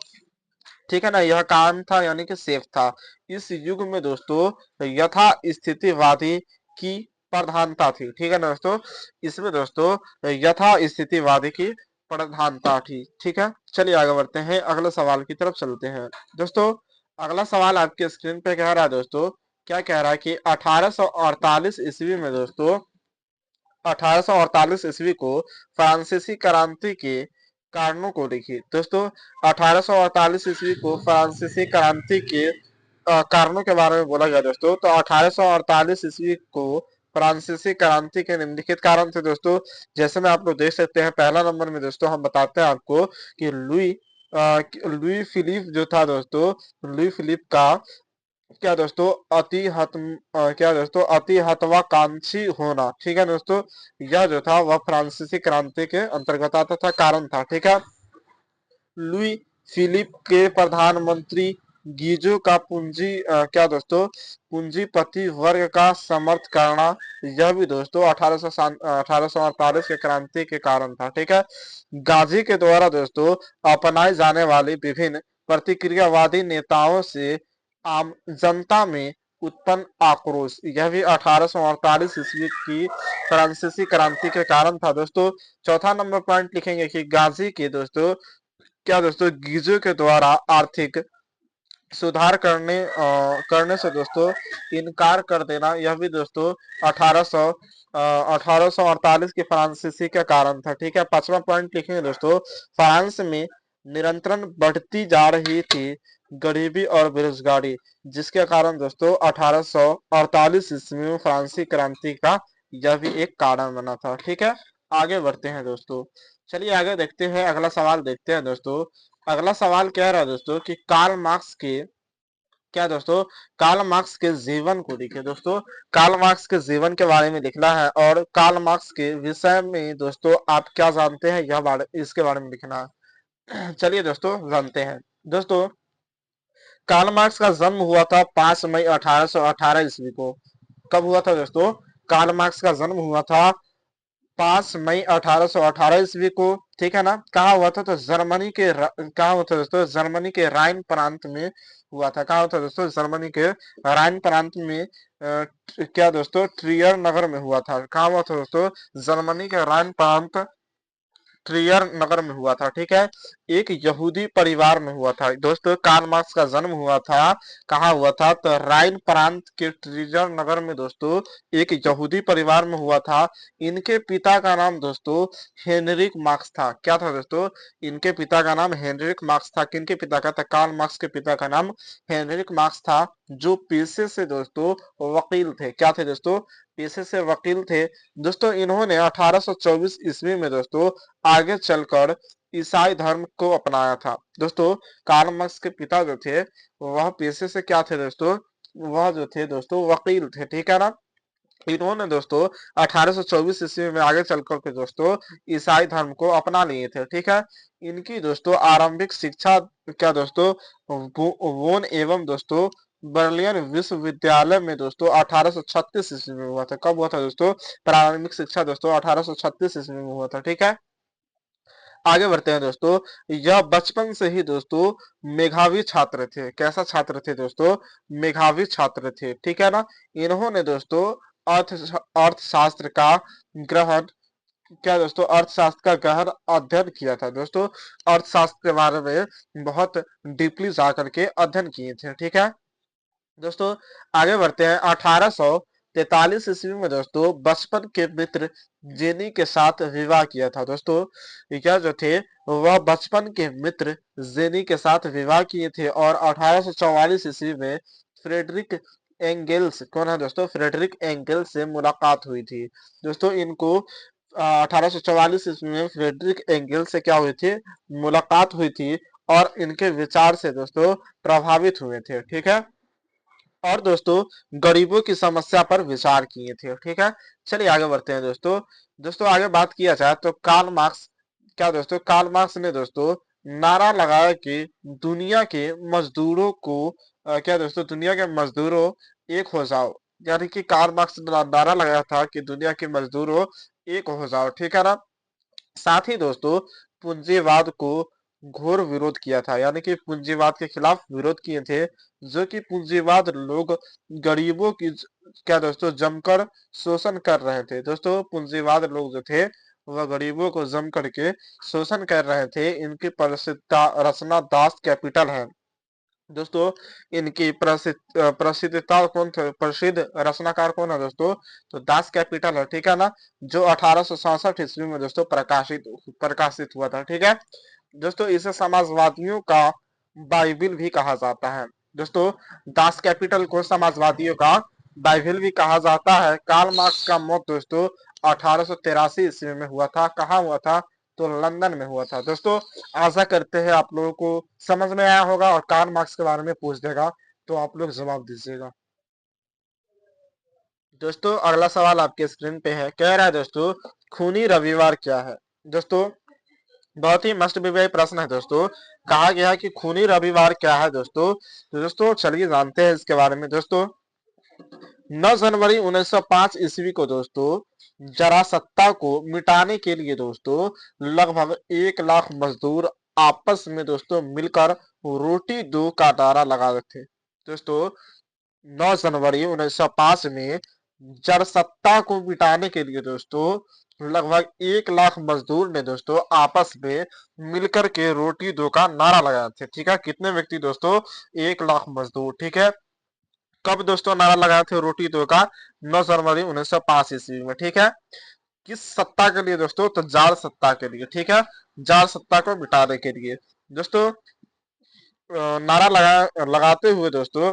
ठीक है ना, यह काम था यानी कि सेफ था। इस युग में दोस्तों यथा स्थितिवादी की प्रधानता थी। ठीक है ना दोस्तों, इसमें दोस्तों यथा स्थितिवादी की प्रधानता थी। ठीक है, चलिए आगे बढ़ते हैं, अगले सवाल की तरफ चलते हैं। दोस्तों अगला सवाल आपके स्क्रीन पे कह रहा है दोस्तों, क्या कह रहा है कि 1848 ईस्वी में दोस्तों, 1848 ईस्वी को फ्रांसीसी क्रांति के कारणों को लिखिए। दोस्तों 1848 ईस्वी को फ्रांसीसी क्रांति के कारणों के बारे में बोला गया दोस्तों। तो 1848 ईस्वी को फ्रांसीसी क्रांति के निम्नलिखित कारण थे दोस्तों। जैसे में आप लोग देख सकते हैं, पहला नंबर में दोस्तों हम बताते हैं आपको कि लुई फिलिप जो था दोस्तों, लुई फिलिप का क्या दोस्तों, क्या दोस्तों अति महत्वाकांक्षी होना। ठीक है दोस्तों, यह जो था वह फ्रांसीसी क्रांति के अंतर्गत आता था, कारण था। ठीक है, लुई फिलिप के प्रधानमंत्री गीजो का क्या दोस्तों, पूंजीपति वर्ग का समर्थ करना, यह भी दोस्तों 1848 के क्रांति के कारण था। ठीक है, गांधी के द्वारा दोस्तों अपनाए जाने वाले विभिन्न प्रतिक्रियावादी नेताओं से आम जनता में उत्पन्न आक्रोश, यह भी 1848 ईस्वी की फ्रांसीसी क्रांति के कारण था दोस्तों। चौथा नंबर पॉइंट लिखेंगे कि गांधी के दोस्तों क्या दोस्तों, गीजो के द्वारा आर्थिक सुधार करने से दोस्तों इनकार कर देना, यह भी दोस्तों 1848 की फ्रांसीसी का कारण था। ठीक है, पांचवा पॉइंट लिखेंगे दोस्तों, फ्रांस में निरंतर बढ़ती जा रही थी गरीबी और बेरोजगारी, जिसके कारण दोस्तों 1848 ईस्वी में फ्रांसीसी क्रांति का यह भी एक कारण बना था। ठीक है, आगे बढ़ते हैं दोस्तों, चलिए आगे देखते हैं, अगला सवाल देखते हैं दोस्तों। अगला सवाल कह रहा है दोस्तों कि कार्ल मार्क्स के क्या दोस्तों, कार्ल मार्क्स के जीवन को लिखे। दोस्तों कार्ल मार्क्स के जीवन के बारे में लिखना है और कार्ल मार्क्स के विषय में दोस्तों आप क्या जानते हैं, इसके बारे में लिखना है। चलिए दोस्तों जानते हैं। दोस्तों कार्ल मार्क्स का जन्म हुआ था 5 मई 1818 ईस्वी को। कब हुआ था दोस्तों, कार्ल मार्क्स का जन्म हुआ था 5 मई 1818 ईस्वी को। ठीक है ना, कहा हुआ था, तो कहा हुआ था दोस्तों, जर्मनी के राइन प्रांत में हुआ था। कहा हुआ था दोस्तों, जर्मनी के राइन प्रांत में क्या दोस्तों, ट्रियर नगर में हुआ था। कहा हुआ था दोस्तों, जर्मनी के राइन प्रांत ट्रियर नगर में हुआ था। ठीक है, एक यहूदी परिवार में हुआ था दोस्तों। कार्ल मार्क्स का जन्म हुआ था, कहाँ हुआ था, तो राइन प्रांत के ट्रियर नगर में दोस्तों एक यहूदी परिवार में हुआ था। इनके पिता का नाम दोस्तों हेनरिक मार्क्स था। क्या था दोस्तों, इनके पिता का नाम हेनरिक मार्क्स था। किनके पिता का था, कार्ल मार्क्स के पिता का नाम हेनरिक मार्क्स था, जो पेशे से दोस्तों वकील थे। क्या थे दोस्तों, पेशे से वकील थे दोस्तों। इन्होंने 1824 ईस्वी में दोस्तों आगे चलकर ईसाई धर्म को अपनाया था दोस्तों। कार्ल मार्क्स के पिता जो थे वह पेशे से क्या थे दोस्तों, वह जो थे दोस्तों वकील थे। ठीक है ना, इन्होंने दोस्तों 1824 ईस्वी में आगे चल करके दोस्तों ईसाई धर्म को अपना लिए थे। ठीक है, इनकी दोस्तों आरंभिक शिक्षा क्या दोस्तों वोन एवं दोस्तों बर्लियन विश्वविद्यालय में दोस्तों 1836 ईस्वी में हुआ था। कब हुआ था दोस्तों? प्रारंभिक शिक्षा दोस्तों 1836 ईस्वी में हुआ था। ठीक है, आगे बढ़ते हैं दोस्तों। यह बचपन से ही दोस्तों मेधावी छात्र थे। कैसा छात्र थे दोस्तों? मेधावी छात्र थे। ठीक है ना। इन्होंने दोस्तों अर्थ अर्थशास्त्र का ग्रहण क्या दोस्तों अर्थशास्त्र का गहन अध्ययन किया था। दोस्तों अर्थशास्त्र के बारे में बहुत डीपली जा करके अध्ययन किए थे। ठीक है दोस्तों, आगे बढ़ते हैं। 1843 ईस्वी में दोस्तों बचपन के मित्र जेनी के साथ विवाह किया था। दोस्तों यह जो थे वह बचपन के मित्र जेनी के साथ विवाह किए थे और 1844 ईस्वी में फ्रेडरिक एंगेल्स कौन है दोस्तों? फ्रेडरिक एंगेल्स से मुलाकात हुई थी। दोस्तों इनको 1844 ईस्वी में फ्रेडरिक एंगेल्स से क्या हुई थी? मुलाकात हुई थी और इनके विचार से दोस्तों प्रभावित हुए थे। ठीक है, और दोस्तों गरीबों की समस्या पर विचार किए थे। ठीक है, चलिए आगे बढ़ते हैं दोस्तों। दोस्तों आगे बात किया जाए तो कार्ल मार्क्स क्या दोस्तों कार्ल मार्क्स ने दोस्तों नारा लगाया कि दुनिया के मजदूरों को क्या दोस्तों दुनिया के मजदूरों एक हो जाओ। यानी कि कार्ल मार्क्स ने नारा लगाया था कि दुनिया के मजदूरों एक हो जाओ। ठीक है ना। साथ ही दोस्तों पूंजीवाद को घोर विरोध किया था। यानी कि पूंजीवाद के खिलाफ विरोध किए थे, जो कि पूंजीवाद लोग गरीबों की क्या दोस्तों जमकर शोषण कर रहे थे। दोस्तों पूंजीवाद लोग जो थे वह गरीबों को जम करके शोषण कर रहे थे। इनकी प्रसिद्धता रचना दास कैपिटल है। दोस्तों इनकी प्रसिद्धता कौन थे? प्रसिद्ध रचनाकार कौन है दोस्तों? तो दास कैपिटल है। ठीक है ना, जो 1867 ईस्वी में दोस्तों प्रकाशित हुआ था। ठीक है दोस्तों, इसे समाजवादियों का बाइबिल भी कहा जाता है। दोस्तों दास कैपिटल को समाजवादियों का बाइबिल भी कहा जाता है। कार्ल मार्क्स का मौत दोस्तों 1883 ईस्वी में हुआ था। कहाँ हुआ था? तो लंदन में हुआ था। दोस्तों आशा करते हैं आप लोगों को समझ में आया होगा और कार्ल मार्क्स के बारे में पूछ देगा तो आप लोग जवाब दीजिएगा। दोस्तों अगला सवाल आपके स्क्रीन पे है। कह रहा है दोस्तों खूनी रविवार क्या है? दोस्तों बहुत ही मस्ट बी प्रश्न है। दोस्तों कहा गया है कि खूनी रविवार क्या है दोस्तों। तो दोस्तों चलिए जानते हैं इसके बारे में। दोस्तों 9 जनवरी 1905 ईस्वी को दोस्तों जरासत्ता को मिटाने के लिए दोस्तों लगभग 1 लाख मजदूर आपस में दोस्तों मिलकर रोटी दो का नारा लगा रहे थे। दोस्तों 9 जनवरी 1905 में जरासत्ता को मिटाने के लिए दोस्तों लगभग 1 लाख मजदूर ने दोस्तों आपस में मिलकर के रोटी दो का नारा लगाए थे। ठीक है, कितने व्यक्ति दोस्तों? 1 लाख मजदूर। ठीक है, कब दोस्तों नारा लगाए थे रोटी दो का? 9 जनवरी 1905 ईस्वी में। ठीक है, किस सत्ता के लिए दोस्तों? तो जाट सत्ता के लिए। ठीक है, जाट सत्ता को मिटाने के लिए दोस्तों नारा लगाते हुए दोस्तों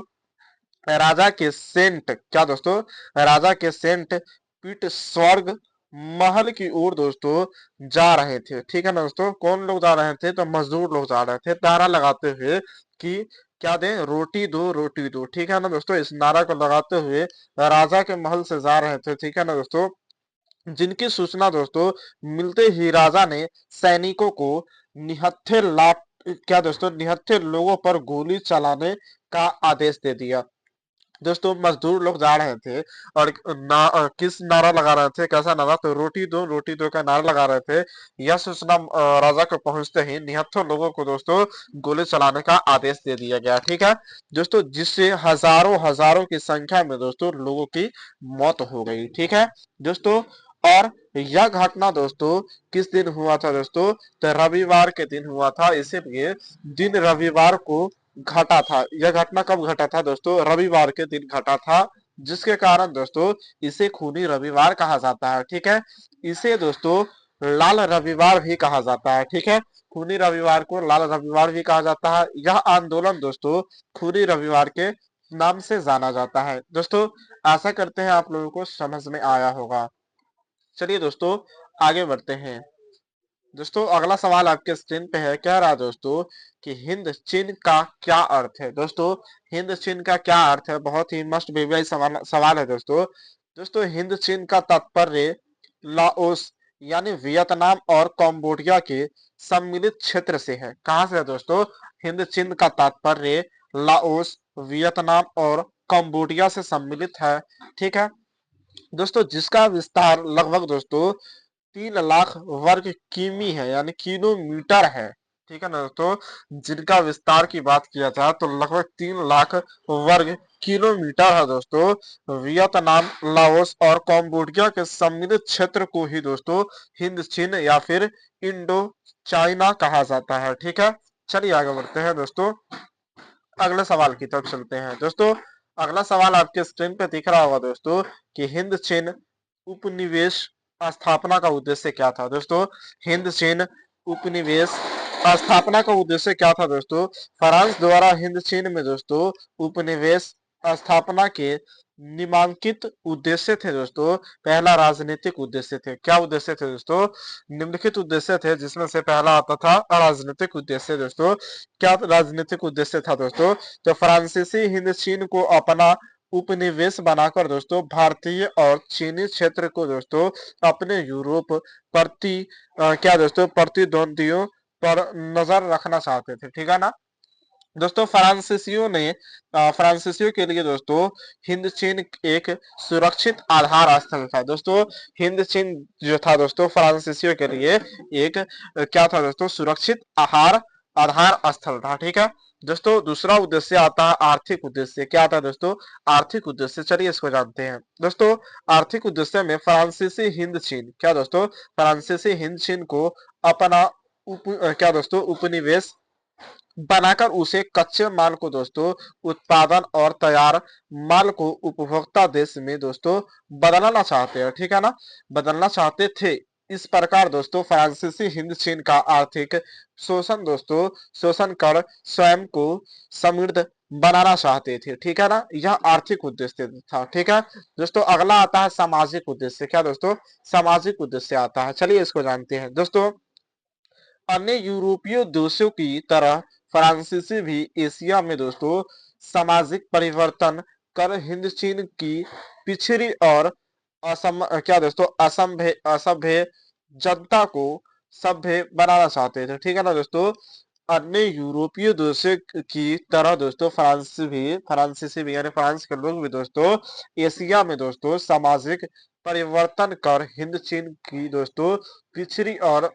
राजा के सेंट क्या दोस्तों राजा के सेंट पीट स्वर्ग महल की ओर दोस्तों जा रहे थे। ठीक है ना दोस्तों, कौन लोग जा रहे थे? तो मजदूर लोग जा रहे थे नारा लगाते हुए कि क्या दें? रोटी दो रोटी दो। ठीक है ना दोस्तों, इस नारा को लगाते हुए राजा के महल से जा रहे थे। ठीक है ना दोस्तों, जिनकी सूचना दोस्तों मिलते ही राजा ने सैनिकों को निहत्थे लाट क्या दोस्तों निहत्थे लोगों पर गोली चलाने का आदेश दे दिया। दोस्तों मजदूर लोग जा रहे थे और किस नारा लगा रहे थे? कैसा नारा? तो रोटी दो का नारा लगा रहे थे। यह सूचना राजा को पहुंचते ही निहत्थों लोगों को दोस्तों गोली चलाने का आदेश दे दिया गया। ठीक है दोस्तों, जिससे हजारों हजारों की संख्या में दोस्तों लोगों की मौत हो गई। ठीक है दोस्तों, और यह घटना दोस्तों किस दिन हुआ था दोस्तों? तो रविवार के दिन हुआ था। इसीलिए दिन रविवार को घटा था। यह घटना कब घटा था दोस्तों? रविवार के दिन घटा था, जिसके कारण दोस्तों इसे खूनी रविवार कहा जाता है। ठीक है, इसे दोस्तों लाल रविवार भी कहा जाता है। ठीक है, खूनी रविवार को लाल रविवार भी कहा जाता है। यह आंदोलन दोस्तों खूनी रविवार के नाम से जाना जाता है। दोस्तों आशा करते हैं आप लोगों को समझ में आया होगा। चलिए दोस्तों आगे बढ़ते हैं। दोस्तों अगला सवाल आपके स्क्रीन पे है। कह रहा है दोस्तों कि हिंद चिन्ह का क्या अर्थ है? दोस्तों हिंद चिन्ह का क्या अर्थ है? बहुत ही मस्ट बी सवाल है दोस्तों। दोस्तों हिंद चीन का तात्पर्य लाओस यानी वियतनाम और कंबोडिया के सम्मिलित क्षेत्र से है। कहां से है दोस्तों? हिंद चीन का तात्पर्य लाओस, वियतनाम और कंबोडिया से सम्मिलित है। ठीक है दोस्तों, जिसका विस्तार लगभग दोस्तों 3 लाख वर्ग किमी है यानी किलोमीटर है। ठीक है ना दोस्तों, जिनका विस्तार की बात किया जाए तो लगभग 3 लाख वर्ग किलोमीटर है दोस्तों। वियतनाम, लाओस और कंबोडिया के सम्मिलित क्षेत्र को ही दोस्तों हिंद चीन या फिर इंडो चाइना कहा जाता है। ठीक है, चलिए आगे बढ़ते हैं दोस्तों, अगले सवाल की तरफ चलते हैं दोस्तों। अगला सवाल आपके स्क्रीन पे दिख रहा होगा दोस्तों कि हिंद चीन उपनिवेश स्थापना का उद्देश्य क्या था। दोस्तों हिंद चीन उपनिवेश स्थापना का उद्देश्य क्या था दोस्तों? फ्रांस द्वारा हिंद चीन में दोस्तों उपनिवेश स्थापना के निम्नलिखित उद्देश्य थे दोस्तों। पहला राजनीतिक उद्देश्य थे। क्या उद्देश्य थे दोस्तों? निम्नलिखित उद्देश्य थे, जिसमें से पहला आता था राजनीतिक उद्देश्य। दोस्तों क्या राजनीतिक उद्देश्य था दोस्तों? तो फ्रांसीसी हिंद चीन को अपना उपनिवेश बनाकर दोस्तों भारतीय और चीनी क्षेत्र को दोस्तों अपने यूरोप प्रति क्या दोस्तों प्रतिद्वंदियों पर नजर रखना चाहते थे। ठीक है ना दोस्तों, फ्रांसीसियों के लिए दोस्तों हिंद चीन एक सुरक्षित आधार स्थल था। दोस्तों हिंद चीन जो था दोस्तों फ्रांसीसियों के लिए एक क्या था दोस्तों? सुरक्षित आधार स्थल था। ठीक है दोस्तों, दूसरा उद्देश्य आता है आर्थिक उद्देश्य। क्या आता है दोस्तों? आर्थिक उद्देश्य। चलिए इसको जानते हैं दोस्तों। आर्थिक उद्देश्य में फ्रांसीसी हिंद चीन क्या दोस्तों? फ्रांसीसी हिंद चीन को अपना क्या दोस्तों उपनिवेश बनाकर उसे कच्चे माल को दोस्तों उत्पादन और तैयार माल को उपभोक्ता देश में दोस्तों बदलना चाहते हैं। ठीक है ना, बदलना चाहते थे। इस प्रकार दोस्तों फ्रांसीसी हिंद चीन का आर्थिक शोषण कर स्वयं को समृद्ध बनाना चाहते थे। ठीक है ना, यह आर्थिक उद्देश्य था। ठीक है दोस्तों, अगला आता है सामाजिक उद्देश्य। क्या दोस्तों? सामाजिक उद्देश्य आता है। चलिए इसको जानते हैं दोस्तों। अन्य यूरोपीय देशों की तरह फ्रांसीसी भी एशिया में दोस्तों सामाजिक परिवर्तन कर हिंद चीन की पिछड़ी और क्या दोस्तों असभ्य जनता को सभ्य बनाना चाहते थे। ठीक है ना दोस्तों, अन्य यूरोपीय देशों की तरह दोस्तों फ्रांसीसी भी यानी फ्रांस के लोग भी दोस्तों एशिया में दोस्तों सामाजिक परिवर्तन कर हिंद चीन की दोस्तों पिछड़ी और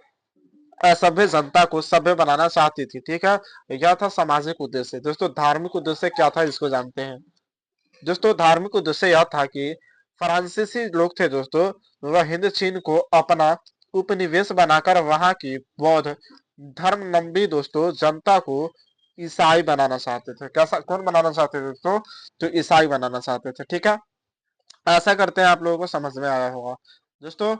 असभ्य जनता को सभ्य बनाना चाहती थी। ठीक है, यह था सामाजिक उद्देश्य। दोस्तों धार्मिक उद्देश्य क्या था, इसको जानते हैं दोस्तों। धार्मिक उद्देश्य यह था कि फ्रांसीसी लोग थे दोस्तों, वह हिंद चीन को अपना उपनिवेश बनाकर वहां की बौद्ध धर्मावलंबी दोस्तों जनता को ईसाई बनाना चाहते थे। कैसा कौन बनाना चाहते थे दोस्तों? तो ईसाई बनाना चाहते थे। ठीक है, ऐसा करते हैं, आप लोगों को समझ में आया होगा दोस्तों।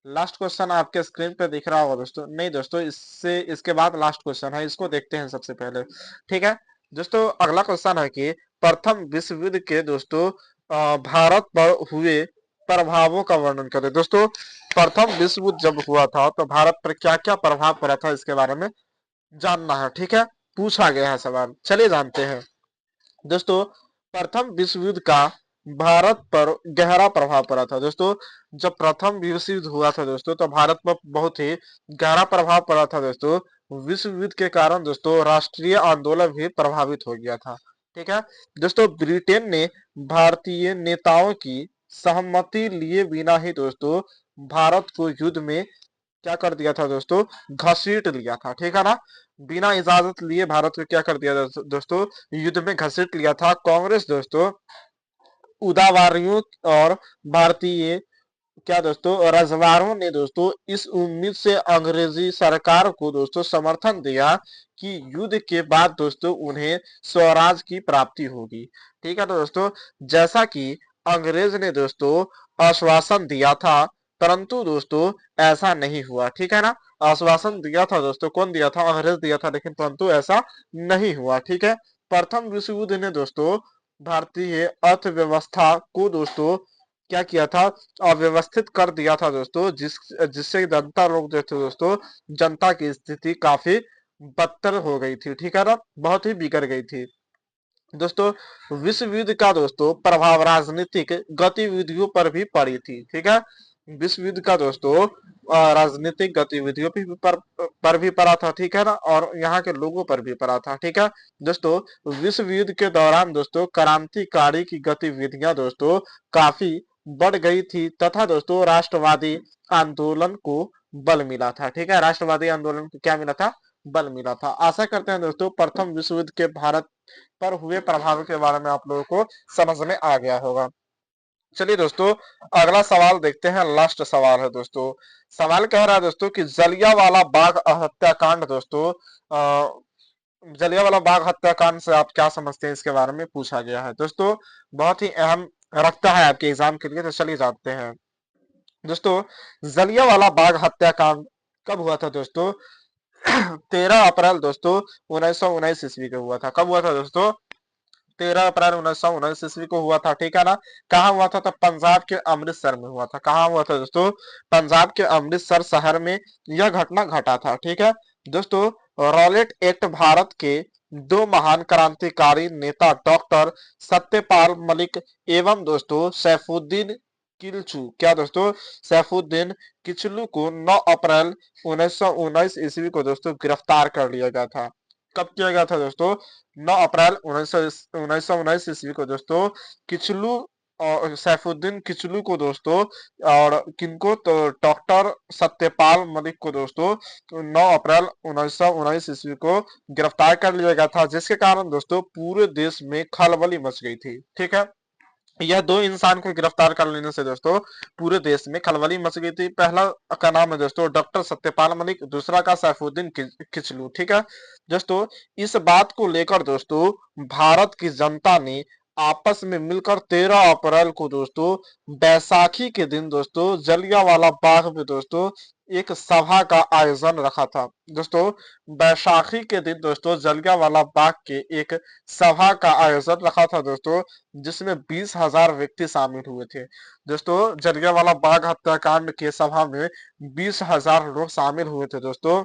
लास्ट क्वेश्चन आपके स्क्रीन पे दिख रहा होगा दोस्तों। नहीं दोस्तों, इसके बाद लास्ट क्वेश्चन है, इसको देखते हैं सबसे पहले। ठीक है दोस्तों, अगला क्वेश्चन है कि प्रथम विश्व युद्ध के दोस्तों भारत पर हुए प्रभावों का वर्णन करें। दोस्तों प्रथम विश्व युद्ध जब हुआ था तो भारत पर क्या क्या प्रभाव पड़ा था, इसके बारे में जानना है। ठीक है, पूछा गया है सवाल, चलिए जानते हैं दोस्तों। प्रथम विश्व युद्ध का भारत पर गहरा प्रभाव पड़ा था। दोस्तों जब प्रथम विश्व युद्ध हुआ था दोस्तों तो भारत पर बहुत ही गहरा प्रभाव पड़ा था दोस्तों। विश्व युद्ध के कारण दोस्तों राष्ट्रीय आंदोलन भी प्रभावित हो गया था। ठीक है दोस्तों, ब्रिटेन ने भारतीय नेताओं की सहमति लिए बिना ही दोस्तों भारत को युद्ध में क्या कर दिया था दोस्तों? घसीट लिया था। ठीक है ना, बिना इजाजत लिए भारत को क्या कर दिया दोस्तों? युद्ध में घसीट लिया था। कांग्रेस दोस्तों उदारवादियों और भारतीय क्या दोस्तों रजवाड़ों ने दोस्तों इस उम्मीद से अंग्रेजी सरकार को दोस्तों समर्थन दिया कि युद्ध के बाद दोस्तों उन्हें स्वराज की प्राप्ति होगी। ठीक है तो दोस्तों, जैसा कि अंग्रेज ने दोस्तों आश्वासन दिया था, परंतु दोस्तों ऐसा नहीं हुआ। ठीक है ना, आश्वासन दिया था दोस्तों, कौन दिया था? अंग्रेज दिया था, लेकिन परंतु ऐसा नहीं हुआ। ठीक है, प्रथम विश्व युद्ध ने दोस्तों भारतीय अर्थव्यवस्था को दोस्तों क्या किया था? अव्यवस्थित कर दिया था दोस्तों, जिससे जनता लोग जो थे दोस्तों, जनता की स्थिति काफी बदतर हो गई थी। ठीक है ना, बहुत ही बिगड़ गई थी। दोस्तों विश्व युद्ध का दोस्तों प्रभाव राजनीतिक गतिविधियों पर भी पड़ी थी। ठीक है, विश्व युद्ध का दोस्तों राजनीतिक गतिविधियों पर भी पड़ा था। ठीक है ना, और यहाँ के लोगों पर भी पड़ा था। ठीक है दोस्तों, विश्व युद्ध के दौरान दोस्तों क्रांतिकारी की गतिविधियां दोस्तों काफी बढ़ गई थी तथा दोस्तों राष्ट्रवादी आंदोलन को बल मिला था। ठीक है, राष्ट्रवादी आंदोलन को क्या मिला था? बल मिला था। आशा करते हैं दोस्तों प्रथम विश्व युद्ध के भारत पर हुए प्रभाव के बारे में आप लोगों को समझ में आ गया होगा। चलिए दोस्तों, अगला सवाल देखते हैं। लास्ट सवाल है दोस्तों। सवाल कह रहा है दोस्तों कि जलियांवाला बाग हत्याकांड दोस्तों, जलियांवाला बाग हत्याकांड से आप क्या समझते हैं, इसके बारे में पूछा गया है दोस्तों। बहुत ही अहम रखता है आपके एग्जाम के लिए, तो चलिए जानते हैं दोस्तों। जलियांवाला बाग हत्याकांड कब हुआ था दोस्तों? 13 अप्रैल दोस्तों 1919 ईस्वी को हुआ था। कब हुआ था दोस्तों? 13 अप्रैल 1919 ईस्वी को हुआ था। ठीक है ना, कहाँ हुआ था? तो पंजाब के अमृतसर में हुआ था। कहाँ हुआ था दोस्तों? पंजाब के अमृतसर शहर में यह घटना घटा था। ठीक है दोस्तों, रॉलेट एक्ट भारत के दो महान क्रांतिकारी नेता डॉक्टर सत्यपाल मलिक एवं दोस्तों सैफुद्दीन किलचू, क्या दोस्तों? सैफुद्दीन किचलू को 9 अप्रैल 1919 ईस्वी को दोस्तों गिरफ्तार कर लिया गया था। कब किया गया था दोस्तों? 9 अप्रैल 1919 ईस्वी को दोस्तों किचलू और सैफुद्दीन किचलू को दोस्तों, और किनको? तो डॉक्टर सत्यपाल मलिक को दोस्तों 9 अप्रैल 1919 ईस्वी को गिरफ्तार कर लिया गया था, जिसके कारण दोस्तों पूरे देश में खलबली मच गई थी। ठीक है, यह दो इंसान को गिरफ्तार कर लेने से दोस्तों पूरे देश में खलबली मच गई थी। पहला का नाम है दोस्तों डॉक्टर सत्यपाल मलिक, दूसरा का सैफुद्दीन किचलू। ठीक है दोस्तों, इस बात को लेकर दोस्तों भारत की जनता ने आपस में मिलकर 13 अप्रैल को दोस्तों बैसाखी के दिन दोस्तों जलियांवाला बाग में दोस्तों एक सभा का आयोजन रखा था। दोस्तों बैसाखी के दिन दोस्तों जलियांवाला बाग के एक सभा का आयोजन रखा था दोस्तों, जिसमें 20,000 व्यक्ति शामिल हुए थे। दोस्तों जलियांवाला बाग हत्याकांड के सभा में 20,000 लोग शामिल हुए थे दोस्तों।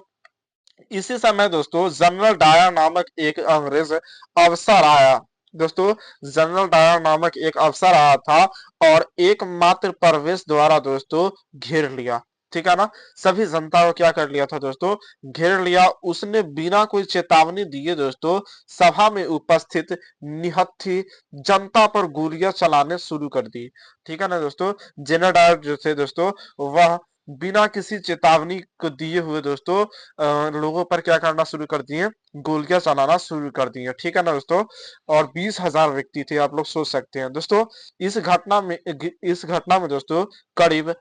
इसी समय दोस्तों जनरल डायर नामक एक अंग्रेज अफसर आया। दोस्तों जनरल डायर नामक एक अफसर आया था और एकमात्र प्रवेश द्वारा दोस्तों घेर लिया। ठीक है ना, सभी जनता को क्या कर लिया था दोस्तों? घेर लिया। उसने बिना कोई चेतावनी दिए दोस्तों सभा में उपस्थित निहत्थी जनता पर गोलियां चलाने शुरू कर दी। ठीक है ना दोस्तों, जनरल डायर जो थे दोस्तों वह बिना किसी चेतावनी को दिए हुए दोस्तों लोगों पर क्या करना शुरू कर दिए? गोलियां चलाना शुरू कर दिए। ठीक है ना दोस्तों, और 20,000 व्यक्ति थे, आप लोग सोच सकते हैं दोस्तों। इस घटना में दोस्तों करीब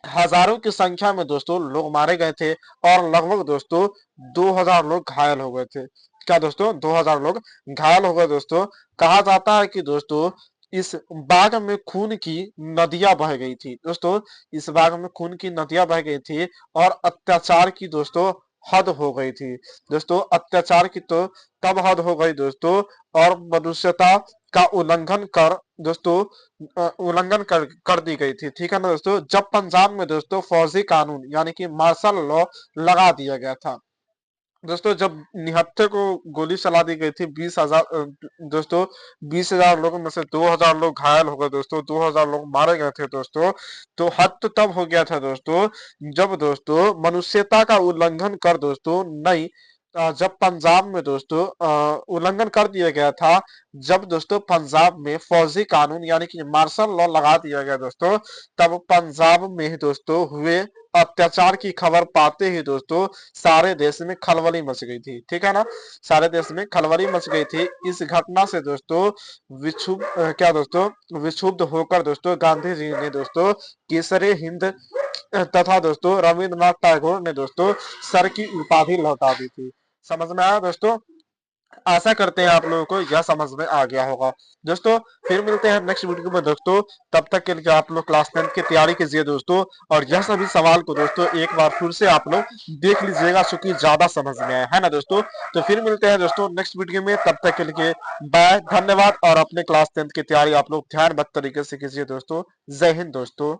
हजारों की संख्या में दोस्तों लोग मारे गए थे और लगभग दोस्तों 2,000 लोग घायल हो गए थे। क्या दोस्तों? 2,000 लोग घायल हो गए दोस्तों। कहा जाता है कि दोस्तों इस बाग में खून की नदियां बह गई थी। दोस्तों इस बाग में खून की नदियां बह गई थी और अत्याचार की दोस्तों हद हो गई थी। दोस्तों अत्याचार की तो तब हद हो गई दोस्तों, और मनुष्यता का उल्लंघन कर दोस्तों कर दी गई थी। ठीक है ना दोस्तों, जब पंजाब में दोस्तों फौजी कानून यानी कि मार्शल लॉ लगा दिया गया था। दोस्तों जब निहत्थे को गोली चला दी गई थी 20,000 दोस्तों 20,000 लोगों में से 2,000 लोग घायल हो गए दोस्तों, 2,000 लोग मारे गए थे दोस्तों। तो हद तो तब हो गया था दोस्तों जब दोस्तों मनुष्यता का उल्लंघन कर दोस्तों नहीं, जब पंजाब में दोस्तों उल्लंघन कर दिया गया था, जब दोस्तों पंजाब में फौजी कानून यानी कि मार्शल लॉ लगा दिया गया दोस्तों, तब पंजाब में ही दोस्तों हुए अत्याचार की खबर पाते ही दोस्तों सारे देश में खलबली मच गई थी। ठीक है ना, सारे देश में खलबली मच गई थी। इस घटना से दोस्तों क्या दोस्तों विक्षुब्ध होकर दोस्तों गांधी जी ने दोस्तों केसरे हिंद तथा दोस्तों रविंद्रनाथ टैगोर ने दोस्तों सर की उपाधि लौटा दी थी। समझ में आया दोस्तों? आशा करते हैं आप लोगों को यह समझ में आ गया होगा दोस्तों। फिर मिलते हैं नेक्स्ट वीडियो में दोस्तों, तब तक के लिए आप लोग क्लास 10 की तैयारी कीजिए दोस्तों, और यह सभी सवाल को दोस्तों एक बार फिर से आप लोग देख लीजिएगा, चूंकि ज्यादा समझ में आया है ना दोस्तों। तो फिर मिलते हैं दोस्तों नेक्स्ट वीडियो में, तब तक के लिए बाय, धन्यवाद। और अपने क्लास 10 की तैयारी आप लोग ध्यानबद्ध तरीके से कीजिए दोस्तों। जय हिंद दोस्तों।